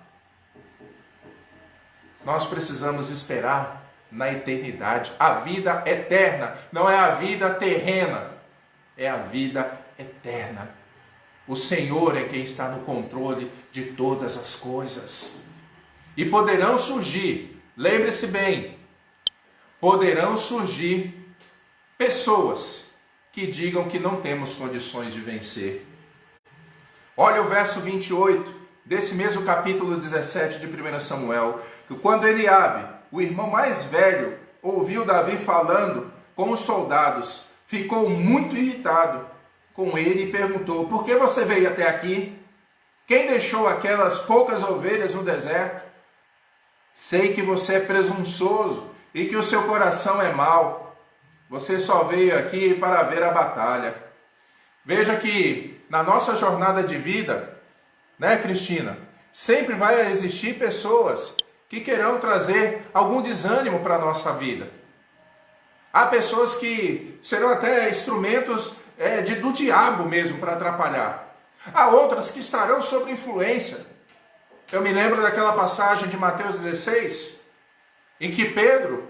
Nós precisamos esperar na eternidade, a vida eterna, não é a vida terrena, é a vida eterna. O Senhor é quem está no controle de todas as coisas. E poderão surgir, lembre-se bem, poderão surgir pessoas que digam que não temos condições de vencer. Olha o verso 28 desse mesmo capítulo 17 de 1 Samuel, que quando Eliabe, o irmão mais velho, ouviu Davi falando com os soldados, ficou muito irritado com ele e perguntou: por que você veio até aqui? Quem deixou aquelas poucas ovelhas no deserto? Sei que você é presunçoso e que o seu coração é mau. Você só veio aqui para ver a batalha. Veja que na nossa jornada de vida, né, Cristina, sempre vai existir pessoas que querão trazer algum desânimo para a nossa vida. Há pessoas que serão até instrumentos do diabo mesmo para atrapalhar. Há outras que estarão sob influência. Eu me lembro daquela passagem de Mateus 16, em que Pedro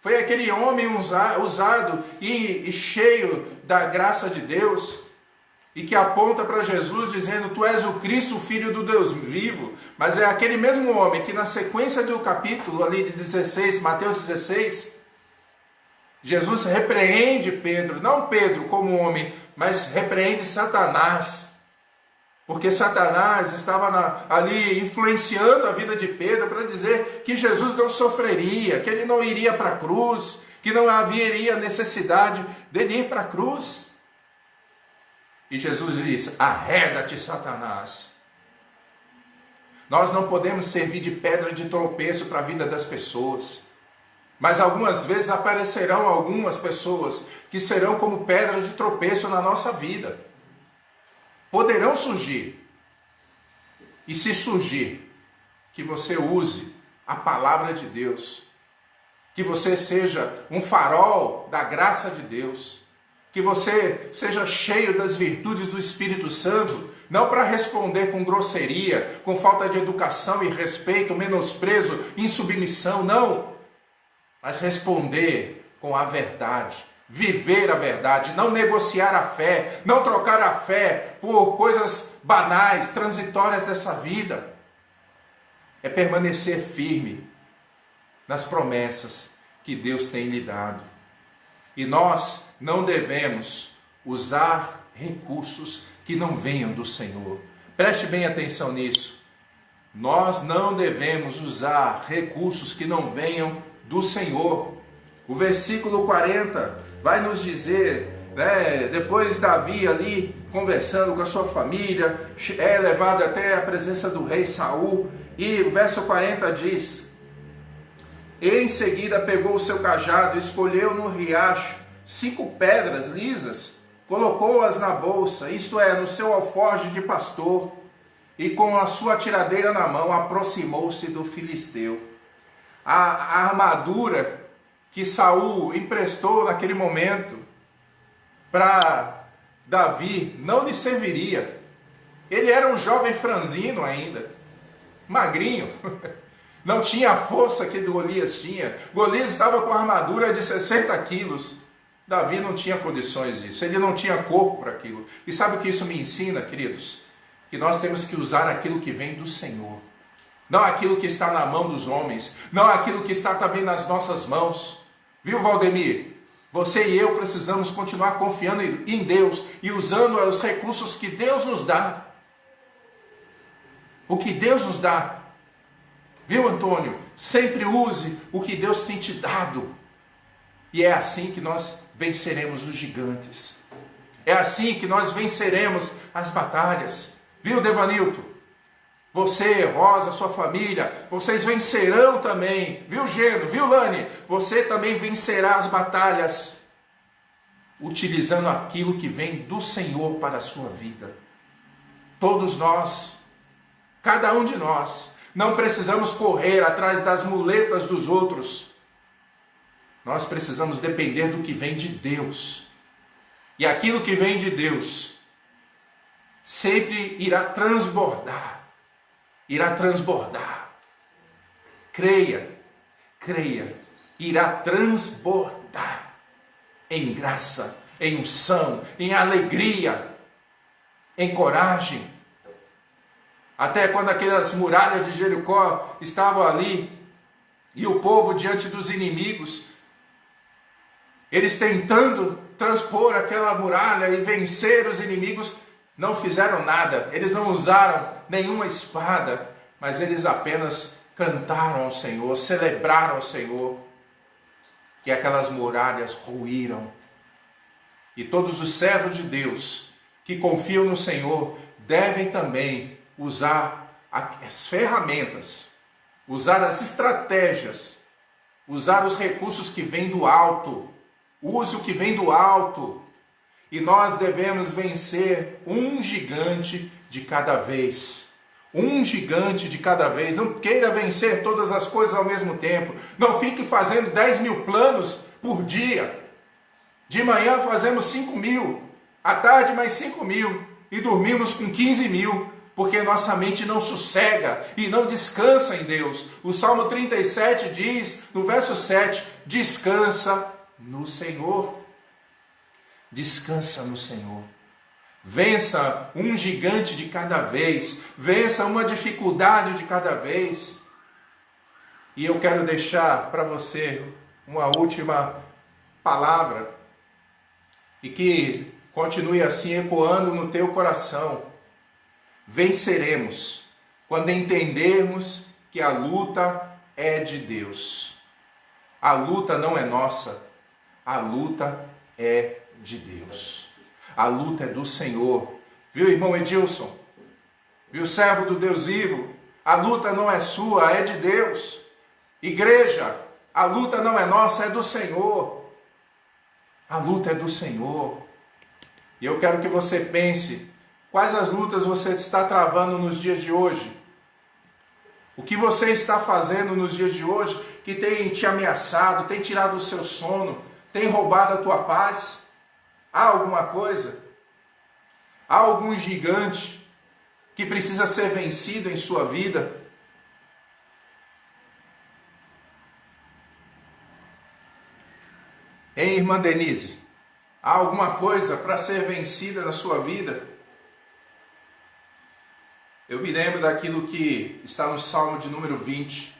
foi aquele homem usado e cheio da graça de Deus, e que aponta para Jesus dizendo: tu és o Cristo, o Filho do Deus vivo. Mas é aquele mesmo homem que na sequência do capítulo ali de 16, Mateus 16, Jesus repreende Pedro, não Pedro como homem, mas repreende Satanás, porque Satanás estava ali influenciando a vida de Pedro para dizer que Jesus não sofreria, que ele não iria para a cruz, que não haveria necessidade dele ir para a cruz. E Jesus diz: arreda-te, Satanás. Nós não podemos servir de pedra de tropeço para a vida das pessoas. Mas algumas vezes aparecerão algumas pessoas que serão como pedras de tropeço na nossa vida. Poderão surgir. E se surgir, que você use a palavra de Deus. Que você seja um farol da graça de Deus. Que você seja cheio das virtudes do Espírito Santo, não para responder com grosseria, com falta de educação e respeito, menosprezo, insubmissão, não. Mas responder com a verdade, viver a verdade, não negociar a fé, não trocar a fé por coisas banais, transitórias dessa vida. É permanecer firme nas promessas que Deus tem lhe dado. E nós não devemos usar recursos que não venham do Senhor. Preste bem atenção nisso. Nós não devemos usar recursos que não venham do Senhor. O versículo 40 vai nos dizer, depois Davi ali conversando com a sua família, é levado até a presença do rei Saul, e o verso 40 diz: e em seguida pegou o seu cajado, escolheu no riacho 5 pedras lisas, colocou-as na bolsa, isto é, no seu alforje de pastor, e com a sua tiradeira na mão aproximou-se do filisteu. a armadura que Saul emprestou naquele momento para Davi não lhe serviria. Ele era um jovem franzino ainda, magrinho, não tinha a força que Golias tinha. Golias estava com armadura de 60 quilos. Davi não tinha condições disso, ele não tinha corpo para aquilo. E sabe o que isso me ensina, queridos? Que nós temos que usar aquilo que vem do Senhor. Não aquilo que está na mão dos homens, não aquilo que está também nas nossas mãos. Viu, Valdemir? Você e eu precisamos continuar confiando em Deus e usando os recursos que Deus nos dá. O que Deus nos dá. Viu, Antônio? Sempre use o que Deus tem te dado. E é assim que nós venceremos os gigantes. É assim que nós venceremos as batalhas. Viu, Devanilton? Você, Rosa, sua família, vocês vencerão também. Viu, Geno? Viu, Lani? Você também vencerá as batalhas, utilizando aquilo que vem do Senhor para a sua vida. Todos nós, cada um de nós, não precisamos correr atrás das muletas dos outros. Nós precisamos depender do que vem de Deus. E aquilo que vem de Deus sempre irá transbordar. Irá transbordar. Creia, creia. Irá transbordar em graça, em unção, em alegria, em coragem. Até quando aquelas muralhas de Jericó estavam ali e o povo diante dos inimigos, eles tentando transpor aquela muralha e vencer os inimigos, não fizeram nada. Eles não usaram nenhuma espada, mas eles apenas cantaram ao Senhor, celebraram ao Senhor, que aquelas muralhas ruíram. E todos os servos de Deus que confiam no Senhor devem também usar as ferramentas, usar as estratégias, usar os recursos que vêm do alto. Use o que vem do alto. E nós devemos vencer um gigante de cada vez. Um gigante de cada vez. Não queira vencer todas as coisas ao mesmo tempo. Não fique fazendo 10 mil planos por dia. De manhã fazemos 5 mil. À tarde mais 5 mil. E dormimos com 15 mil. Porque nossa mente não sossega e não descansa em Deus. O Salmo 37 diz, no verso 7, descansa no Senhor. Descansa no Senhor. Vença um gigante de cada vez. Vença uma dificuldade de cada vez. E eu quero deixar para você uma última palavra. E que continue assim ecoando no teu coração. Venceremos quando entendermos que a luta é de Deus. A luta não é nossa. A luta é de Deus. A luta é do Senhor. Viu, irmão Edilson? Viu, servo do Deus vivo? A luta não é sua, é de Deus. Igreja, a luta não é nossa, é do Senhor. A luta é do Senhor. E eu quero que você pense, quais as lutas você está travando nos dias de hoje? O que você está fazendo nos dias de hoje que tem te ameaçado, tem tirado o seu sono, tem roubado a tua paz? Há alguma coisa? Há algum gigante que precisa ser vencido em sua vida? Hein, irmã Denise? Há alguma coisa para ser vencida na sua vida? Eu me lembro daquilo que está no Salmo de número 20,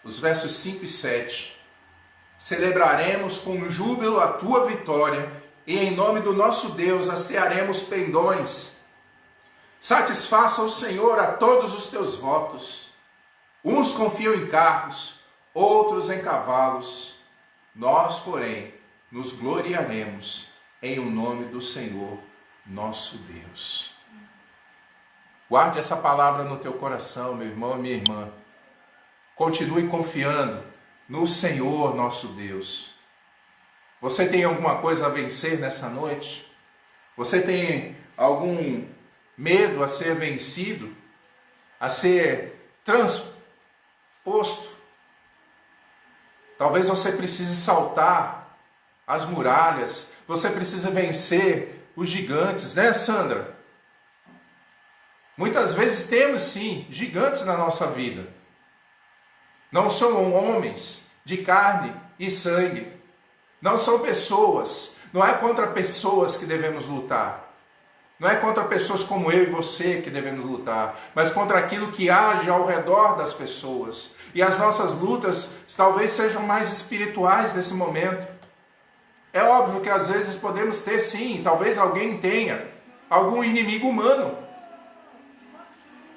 os versos 5 e 7. Celebraremos com júbilo a tua vitória e em nome do nosso Deus hastearemos pendões. Satisfaça o Senhor a todos os teus votos. Uns confiam em carros, outros em cavalos. Nós, porém, nos gloriaremos em o nome do Senhor, nosso Deus. Guarde essa palavra no teu coração, meu irmão e minha irmã. Continue confiando no Senhor, nosso Deus. Você tem alguma coisa a vencer nessa noite? Você tem algum medo a ser vencido? A ser transposto? Talvez você precise saltar as muralhas, você precisa vencer os gigantes, né, Sandra? Muitas vezes temos sim gigantes na nossa vida. Não são homens de carne e sangue. Não são pessoas. Não é contra pessoas que devemos lutar. Não é contra pessoas como eu e você que devemos lutar, mas contra aquilo que age ao redor das pessoas. E as nossas lutas talvez sejam mais espirituais nesse momento. É óbvio que às vezes podemos ter sim, talvez alguém tenha algum inimigo humano.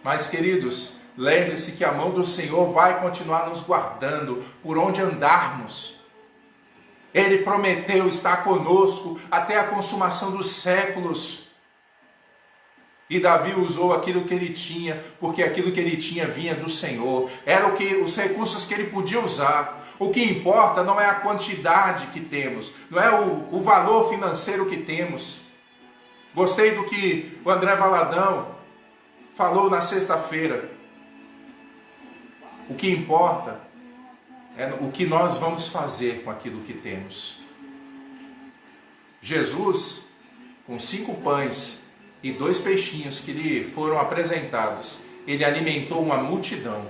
Mas, queridos, lembre-se que a mão do Senhor vai continuar nos guardando por onde andarmos. Ele prometeu estar conosco até a consumação dos séculos. E Davi usou aquilo que ele tinha, porque aquilo que ele tinha vinha do Senhor. Eram os recursos que ele podia usar. O que importa não é a quantidade que temos, não é o valor financeiro que temos. Gostei do que o André Valadão falou na sexta-feira. O que importa é o que nós vamos fazer com aquilo que temos. Jesus, com 5 pães e 2 peixinhos que lhe foram apresentados, ele alimentou uma multidão.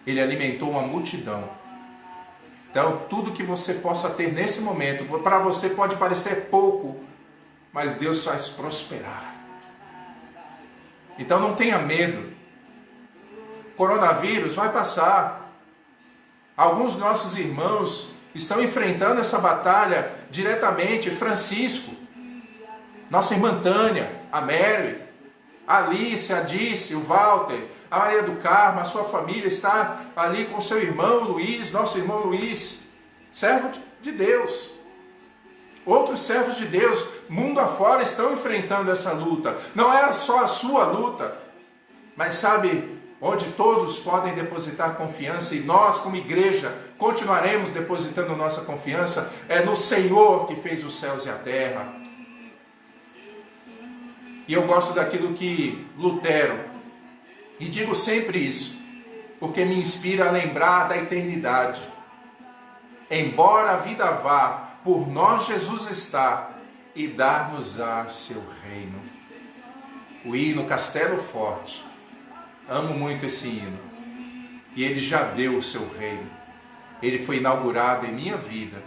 Ele alimentou uma multidão. Então, tudo que você possa ter nesse momento, para você pode parecer pouco, mas Deus faz prosperar. Então, não tenha medo. Coronavírus vai passar. Alguns dos nossos irmãos estão enfrentando essa batalha diretamente. Francisco, nossa irmã Tânia, a Mary, a Alice, a Dice, o Walter, a Maria do Carmo, a sua família está ali com seu irmão Luiz, nosso irmão Luiz, servo de Deus. Outros servos de Deus, mundo afora, estão enfrentando essa luta. Não é só a sua luta, mas sabe onde todos podem depositar confiança, e nós como igreja continuaremos depositando nossa confiança, é no Senhor que fez os céus e a terra. E eu gosto daquilo que Lutero, e digo sempre isso, porque me inspira a lembrar da eternidade. Embora a vida vá, por nós Jesus está, e dar-nos-á seu reino. O hino Castelo Forte. Amo muito esse hino. E ele já deu o seu reino. Ele foi inaugurado em minha vida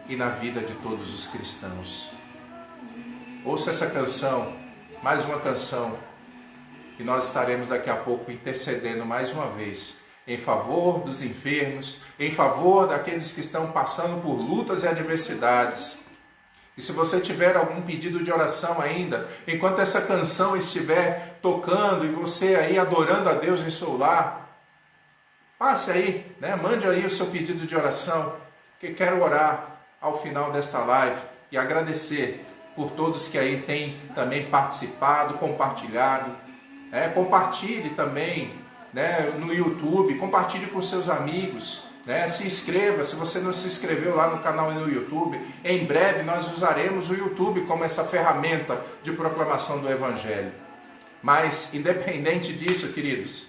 e na vida de todos os cristãos. Ouça essa canção, mais uma canção, e nós estaremos daqui a pouco intercedendo mais uma vez em favor dos enfermos, em favor daqueles que estão passando por lutas e adversidades. E se você tiver algum pedido de oração ainda, enquanto essa canção estiver tocando e você aí adorando a Deus em seu lar, passe aí, né? Mande aí o seu pedido de oração, que quero orar ao final desta live e agradecer por todos que aí têm também participado, compartilhado. Compartilhe também, né, no YouTube, compartilhe com seus amigos, né, se inscreva, se você não se inscreveu lá no canal e no YouTube. Em breve nós usaremos o YouTube como essa ferramenta de proclamação do Evangelho. Mas, independente disso, queridos,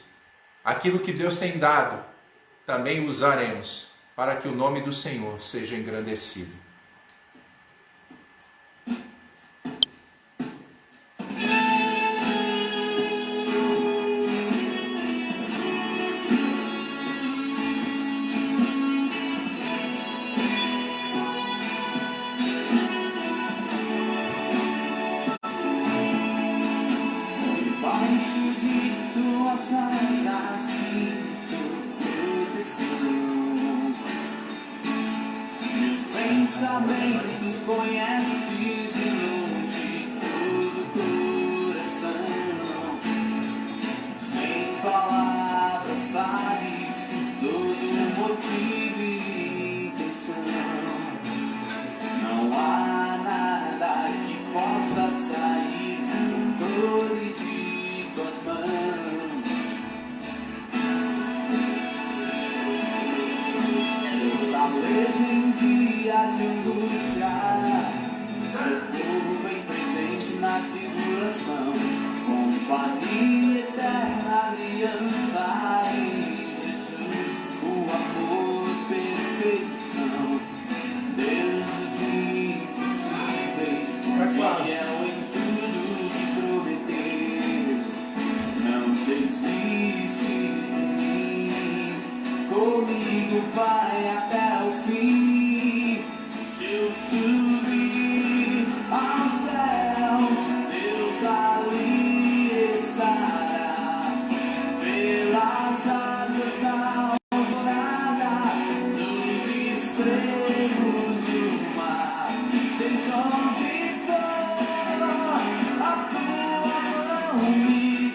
aquilo que Deus tem dado, também usaremos para que o nome do Senhor seja engrandecido. vai até o fim. Se eu subir ao céu, Deus ali estará. Pelas asas da alvorada, nos extremos do mar, seja onde for, a tua mão me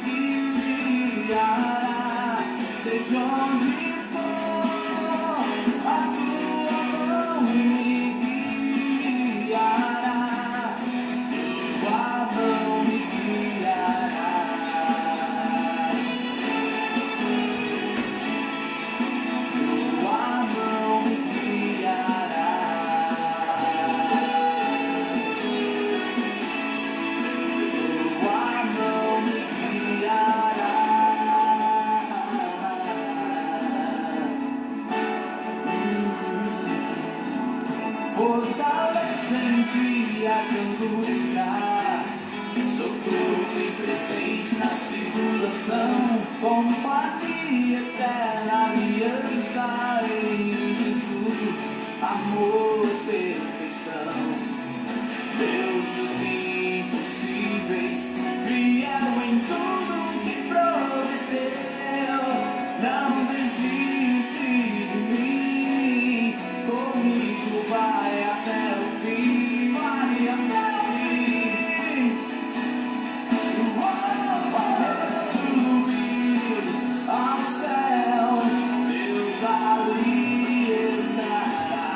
guiará. Seja onde for, a tua mão me guiará. Tua mão me guiará. Tua mão me guiará. Tua mão me guiará. Fortaleza em dia de angústia, socorro bem presente na tribulação, compartilha eterna aliança em Jesus, amor, perfeição. Deus dos impossíveis, fiel em tudo que prometeu, não desiste de mim, comigo vai até o fim, vai até o fim. Vai subir ao céu, Deus ali estará.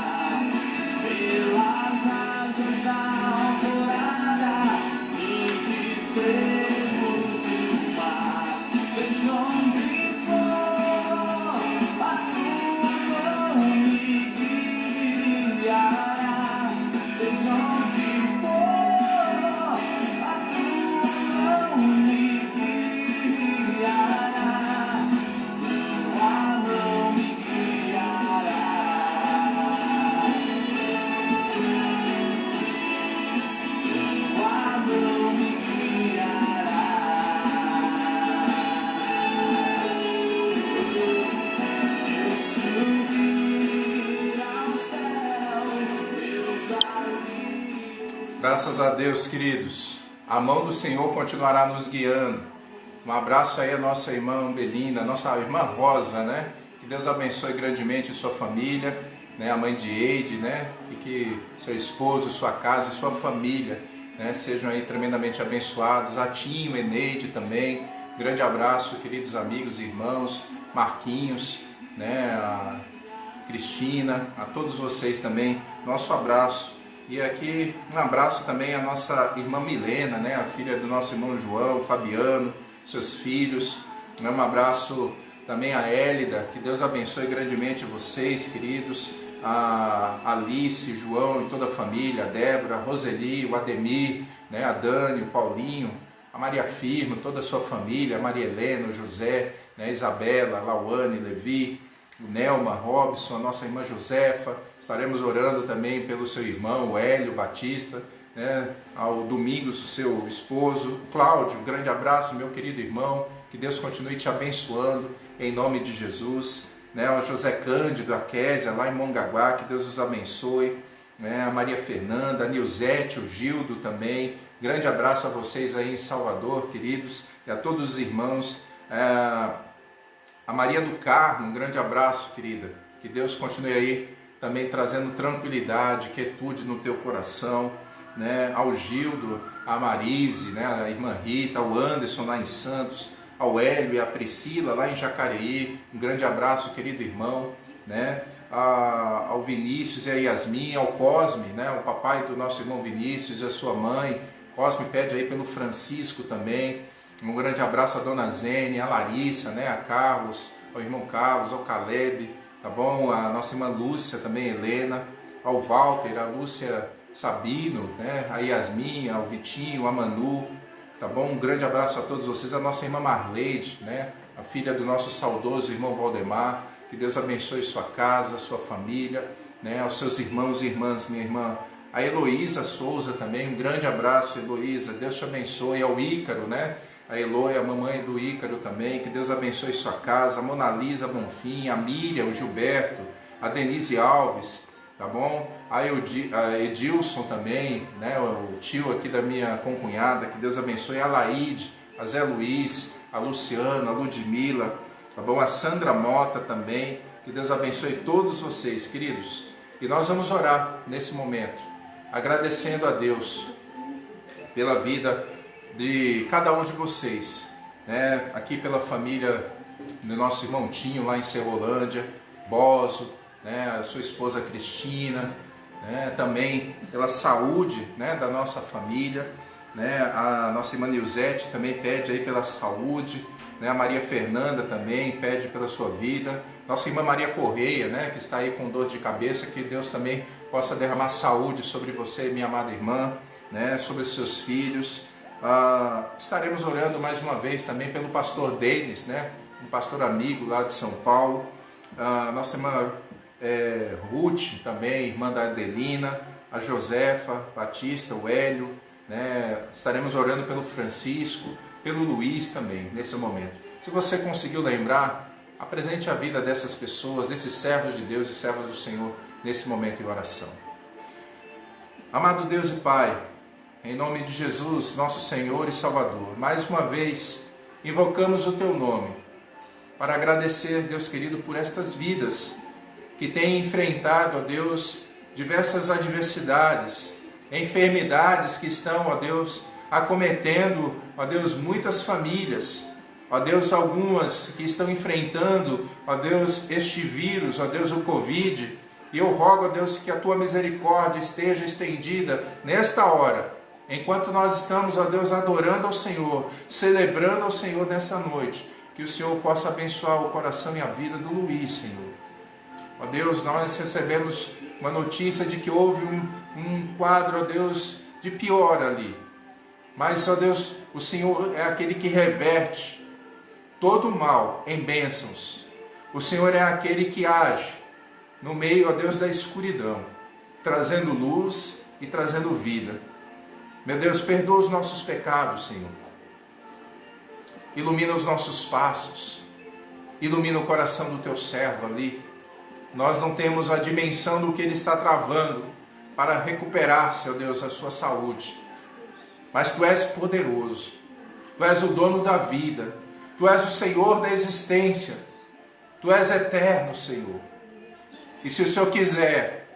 Pelas asas da alvorada, nos extremos do mar, seja onde for, a tua mão me guiará. Seja onde for, a tua mão me guiará. Tua mão me guiará. Tua mão me guiará. Se eu subir ao céu, Deus ali. Graças a Deus, queridos. A mão do Senhor continuará nos guiando. Um abraço aí à nossa irmã Belina, nossa irmã Rosa, né? Que Deus abençoe grandemente sua família, né? A mãe de Eide, né? E que seu esposo, sua casa e sua família, né? Sejam aí tremendamente abençoados. A Tinho, Eneide também. Grande abraço, queridos amigos e irmãos. Marquinhos, né? A Cristina, a todos vocês também. Nosso abraço. E aqui um abraço também à nossa irmã Milena, né? A filha do nosso irmão João, Fabiano, seus filhos. Um abraço também a Hélida, que Deus abençoe grandemente vocês, queridos. A Alice, João e toda a família, a Débora, a Roseli, o Ademir, né? A Dani, o Paulinho, a Maria Firmo, toda a sua família, a Maria Helena, o José, né? A Isabela, a Lauane, Levi, o Nelma, Robson, a nossa irmã Josefa. Estaremos orando também pelo seu irmão, o Hélio Batista, né? Ao Domingos, o seu esposo. Cláudio, um grande abraço, meu querido irmão. Que Deus continue te abençoando, em nome de Jesus. Né? Ao José Cândido, a Késia, lá em Mongaguá, que Deus os abençoe. Né? A Maria Fernanda, a Nilzete, o Gildo também. Grande abraço a vocês aí em Salvador, queridos, e a todos os irmãos. A Maria do Carmo, um grande abraço, querida. Que Deus continue aí também trazendo tranquilidade, quietude no teu coração. Né? Ao Gildo, a Marise, né? A irmã Rita, ao Anderson lá em Santos, ao Hélio e a Priscila lá em Jacareí. Um grande abraço, querido irmão. Né? Ao Vinícius e a Yasmin, ao Cosme, né? O papai do nosso irmão Vinícius e a sua mãe. Cosme pede aí pelo Francisco também. Um grande abraço à dona Zene, a Larissa, né? A Carlos, ao irmão Carlos, ao Caleb, tá bom? A nossa irmã Lúcia também, Helena, ao Walter, a Lúcia Sabino, né? A Yasmin, ao Vitinho, a Manu, tá bom? Um grande abraço a todos vocês, a nossa irmã Marleide, né? A filha do nosso saudoso irmão Valdemar. Que Deus abençoe sua casa, sua família, né? Aos seus irmãos e irmãs, minha irmã, a Heloísa Souza também, um grande abraço, Heloísa, Deus te abençoe. Ao Ícaro, né? A Eloy, a mamãe do Ícaro também, que Deus abençoe sua casa, a Mona Lisa Bonfim, a Miriam, o Gilberto, a Denise Alves, tá bom? A Edilson também, né? O tio aqui da minha concunhada, que Deus abençoe. A Laide, a Zé Luiz, a Luciana, a Ludmila, tá bom? A Sandra Mota também, que Deus abençoe todos vocês, queridos. E nós vamos orar nesse momento, agradecendo a Deus pela vida de cada um de vocês, né? Aqui pela família do nosso irmão Tinho lá em Serrolândia, Bozo, né? A sua esposa Cristina, né? Também pela saúde, né? Da nossa família, né? A nossa irmã Nilzete também pede aí pela saúde, né? A Maria Fernanda também pede pela sua vida, nossa irmã Maria Correia, né? Que está aí com dor de cabeça, que Deus também possa derramar saúde sobre você, minha amada irmã, né? Sobre os seus filhos. Estaremos orando mais uma vez também pelo pastor Denis, né? Um pastor amigo lá de São Paulo. Nossa irmã Ruth também, irmã da Adelina, a Josefa Batista, o Hélio, né? Estaremos orando pelo Francisco, pelo Luiz também, nesse momento. Se você conseguiu lembrar, apresente a vida dessas pessoas, desses servos de Deus e servos do Senhor, nesse momento em oração. Amado Deus e Pai, em nome de Jesus, nosso Senhor e Salvador, mais uma vez invocamos o Teu nome para agradecer, Deus querido, por estas vidas que têm enfrentado, ó Deus, diversas adversidades, enfermidades que estão, ó Deus, acometendo, ó Deus, muitas famílias, ó Deus, algumas que estão enfrentando, ó Deus, este vírus, ó Deus, o Covid. E eu rogo, ó Deus, que a Tua misericórdia esteja estendida nesta hora, enquanto nós estamos, ó Deus, adorando ao Senhor, celebrando ao Senhor nessa noite, que o Senhor possa abençoar o coração e a vida do Luiz, Senhor. Ó Deus, nós recebemos uma notícia de que houve um quadro, ó Deus, de pior ali. Mas, ó Deus, o Senhor é aquele que reverte todo o mal em bênçãos. O Senhor é aquele que age no meio, ó Deus, da escuridão, trazendo luz e trazendo vida. Meu Deus, perdoa os nossos pecados, Senhor. Ilumina os nossos passos. Ilumina o coração do Teu servo ali. Nós não temos a dimensão do que ele está travando para recuperar, Senhor Deus, a sua saúde. Mas Tu és poderoso. Tu és o dono da vida. Tu és o Senhor da existência. Tu és eterno, Senhor. E se o Senhor quiser,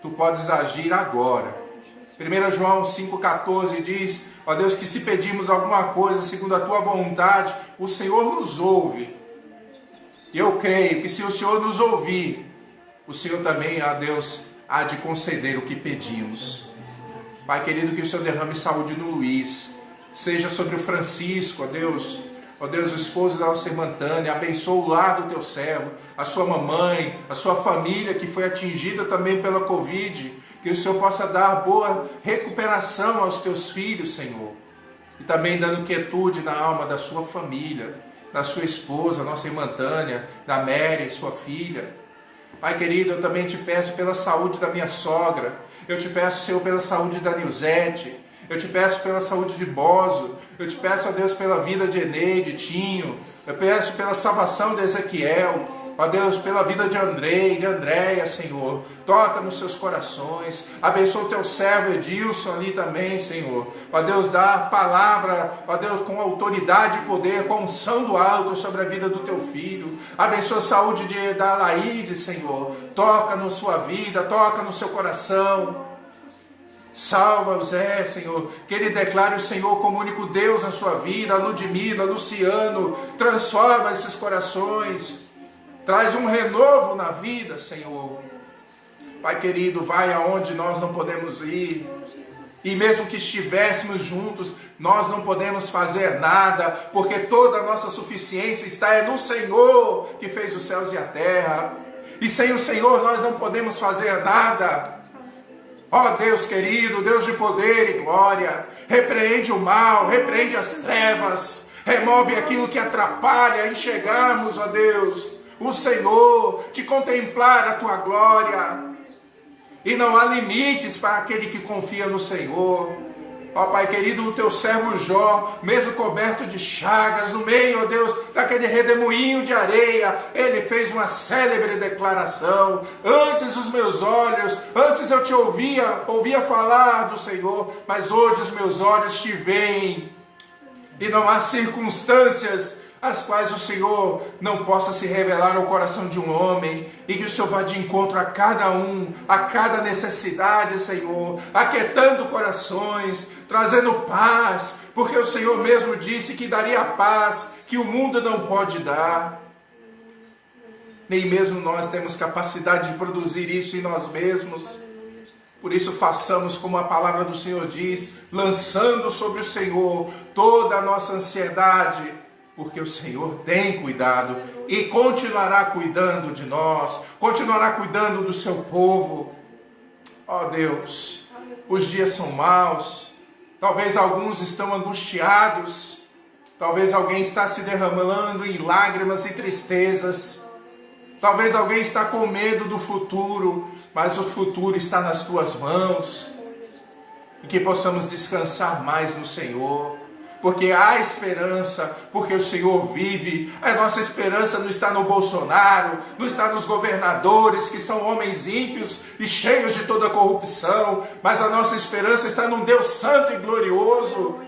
Tu podes agir agora. 1 João 5,14 diz, ó Deus, que se pedirmos alguma coisa segundo a Tua vontade, o Senhor nos ouve. E eu creio que se o Senhor nos ouvir, o Senhor também, ó Deus, há de conceder o que pedimos. Pai querido, que o Senhor derrame saúde no Luiz, seja sobre o Francisco, ó Deus, o esposo da nossa irmã Tânia, abençoa o lar do Teu servo, a sua mamãe, a sua família que foi atingida também pela Covid, que o Senhor possa dar boa recuperação aos Teus filhos, Senhor, e também dando quietude na alma da sua família, da sua esposa, nossa irmã Tânia, da Mary, sua filha. Pai querido, eu também Te peço pela saúde da minha sogra, eu Te peço, Senhor, pela saúde da Nilzete, eu Te peço pela saúde de Bozo, eu Te peço, ó Deus, pela vida de Eneide, Tinho, eu peço pela salvação de Ezequiel, ó Deus, pela vida de Andrei, de Andréia, Senhor, toca nos seus corações, abençoa o Teu servo Edilson ali também, Senhor, ó Deus, dá a palavra, ó Deus, com autoridade e poder, com unção do alto sobre a vida do Teu filho, abençoa a saúde da Laide, Senhor, toca na sua vida, toca no seu coração, salva o Zé, Senhor, que ele declare o Senhor como único Deus na sua vida, a Ludmila, Luciano, transforma esses corações, traz um renovo na vida, Senhor. Pai querido, vai aonde nós não podemos ir. E mesmo que estivéssemos juntos, nós não podemos fazer nada, porque toda a nossa suficiência está no Senhor, que fez os céus e a terra. E sem o Senhor nós não podemos fazer nada. Ó Deus querido, Deus de poder e glória, repreende o mal, repreende as trevas, remove aquilo que atrapalha enxergarmos, ó Deus, o Senhor, te contemplar a Tua glória. E não há limites para aquele que confia no Senhor. Ó Pai querido, o teu servo Jó, mesmo coberto de chagas, no meio, ó Deus, daquele redemoinho de areia, ele fez uma célebre declaração: antes os meus olhos, antes eu te ouvia falar do Senhor, mas hoje os meus olhos te veem. E não há circunstâncias as quais o Senhor não possa se revelar ao coração de um homem, e que o Senhor vá de encontro a cada um, a cada necessidade, Senhor, aquietando corações, trazendo paz, porque o Senhor mesmo disse que daria paz que o mundo não pode dar. Nem mesmo nós temos capacidade de produzir isso em nós mesmos. Por isso façamos como a palavra do Senhor diz, lançando sobre o Senhor toda a nossa ansiedade, porque o Senhor tem cuidado e continuará cuidando de nós, continuará cuidando do seu povo. Ó Deus, os dias são maus, talvez alguns estão angustiados, talvez alguém está se derramando em lágrimas e tristezas, talvez alguém está com medo do futuro, mas o futuro está nas tuas mãos, e que possamos descansar mais no Senhor, porque há esperança, porque o Senhor vive. A nossa esperança não está no Bolsonaro, não está nos governadores, que são homens ímpios e cheios de toda corrupção, mas a nossa esperança está num Deus santo e glorioso.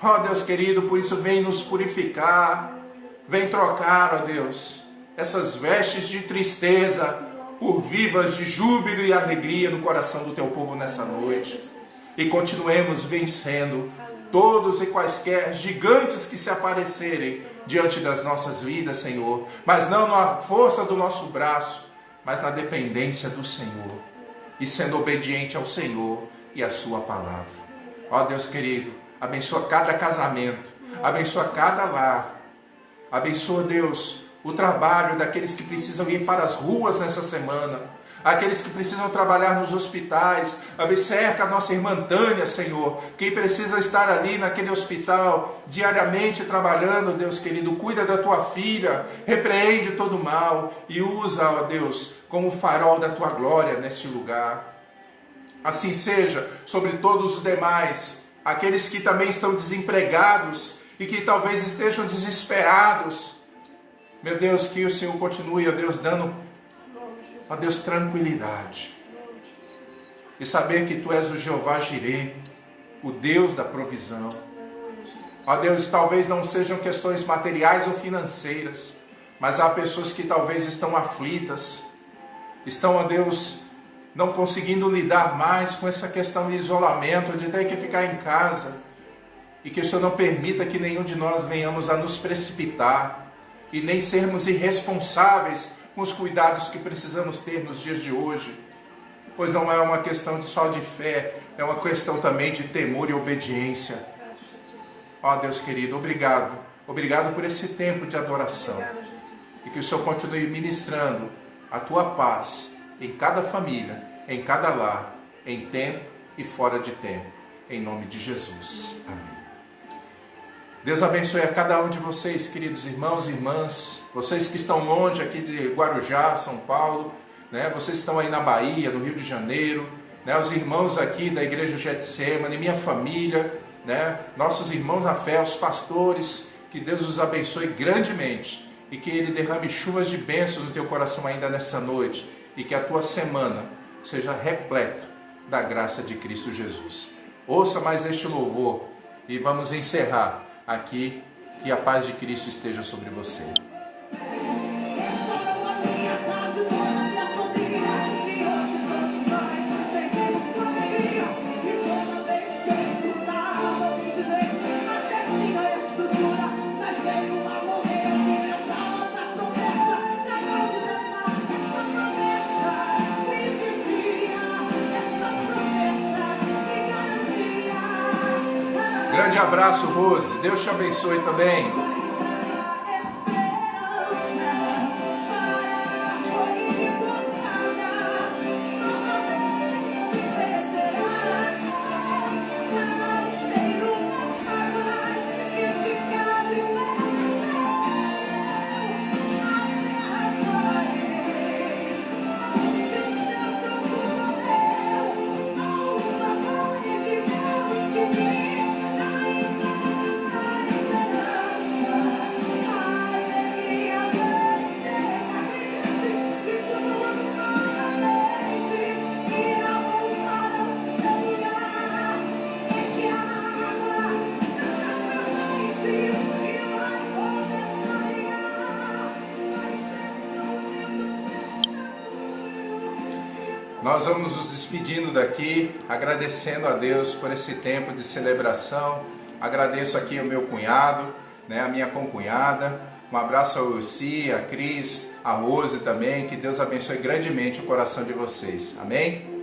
Ó Deus querido, por isso vem nos purificar, vem trocar, ó Deus, essas vestes de tristeza por vivas de júbilo e alegria no coração do teu povo nessa noite, e continuemos vencendo todos e quaisquer gigantes que se aparecerem diante das nossas vidas, Senhor, mas não na força do nosso braço, mas na dependência do Senhor, e sendo obediente ao Senhor e à sua palavra. Ó Deus querido, abençoa cada casamento, abençoa cada lar, abençoa, Deus, o trabalho daqueles que precisam ir para as ruas nessa semana, aqueles que precisam trabalhar nos hospitais, cerca a nossa irmã Tânia, Senhor, quem precisa estar ali naquele hospital, diariamente trabalhando, Deus querido, cuida da tua filha, repreende todo o mal, e usa, ó Deus, como farol da tua glória neste lugar. Assim seja sobre todos os demais, aqueles que também estão desempregados, e que talvez estejam desesperados. Meu Deus, que o Senhor continue, ó Deus, dando, ó Deus, tranquilidade, e saber que Tu és o Jeová Jirê, o Deus da provisão. Ó Deus, talvez não sejam questões materiais ou financeiras, mas há pessoas que talvez estão aflitas, estão, ó Deus, não conseguindo lidar mais com essa questão de isolamento, de ter que ficar em casa, e que o Senhor não permita que nenhum de nós venhamos a nos precipitar, e nem sermos irresponsáveis com os cuidados que precisamos ter nos dias de hoje, pois não é uma questão só de fé, é uma questão também de temor e obediência. Ó Deus querido, obrigado por esse tempo de adoração, e que o Senhor continue ministrando a Tua paz em cada família, em cada lar, em tempo e fora de tempo, em nome de Jesus. Amém. Deus abençoe a cada um de vocês, queridos irmãos e irmãs, vocês que estão longe aqui de Guarujá, São Paulo, né? Vocês estão aí na Bahia, no Rio de Janeiro, né? Os irmãos aqui da Igreja Getsemane, minha família, né? Nossos irmãos na fé, os pastores, que Deus os abençoe grandemente, e que Ele derrame chuvas de bênçãos no teu coração ainda nessa noite, e que a tua semana seja repleta da graça de Cristo Jesus. Ouça mais este louvor, e vamos encerrar aqui. Que a paz de Cristo esteja sobre você. Grande abraço, Rose. Deus te abençoe também. Nós vamos nos despedindo daqui, agradecendo a Deus por esse tempo de celebração. Agradeço aqui ao meu cunhado, né, a minha concunhada. Um abraço ao Ursi, a Cris, a Rose também. Que Deus abençoe grandemente o coração de vocês. Amém?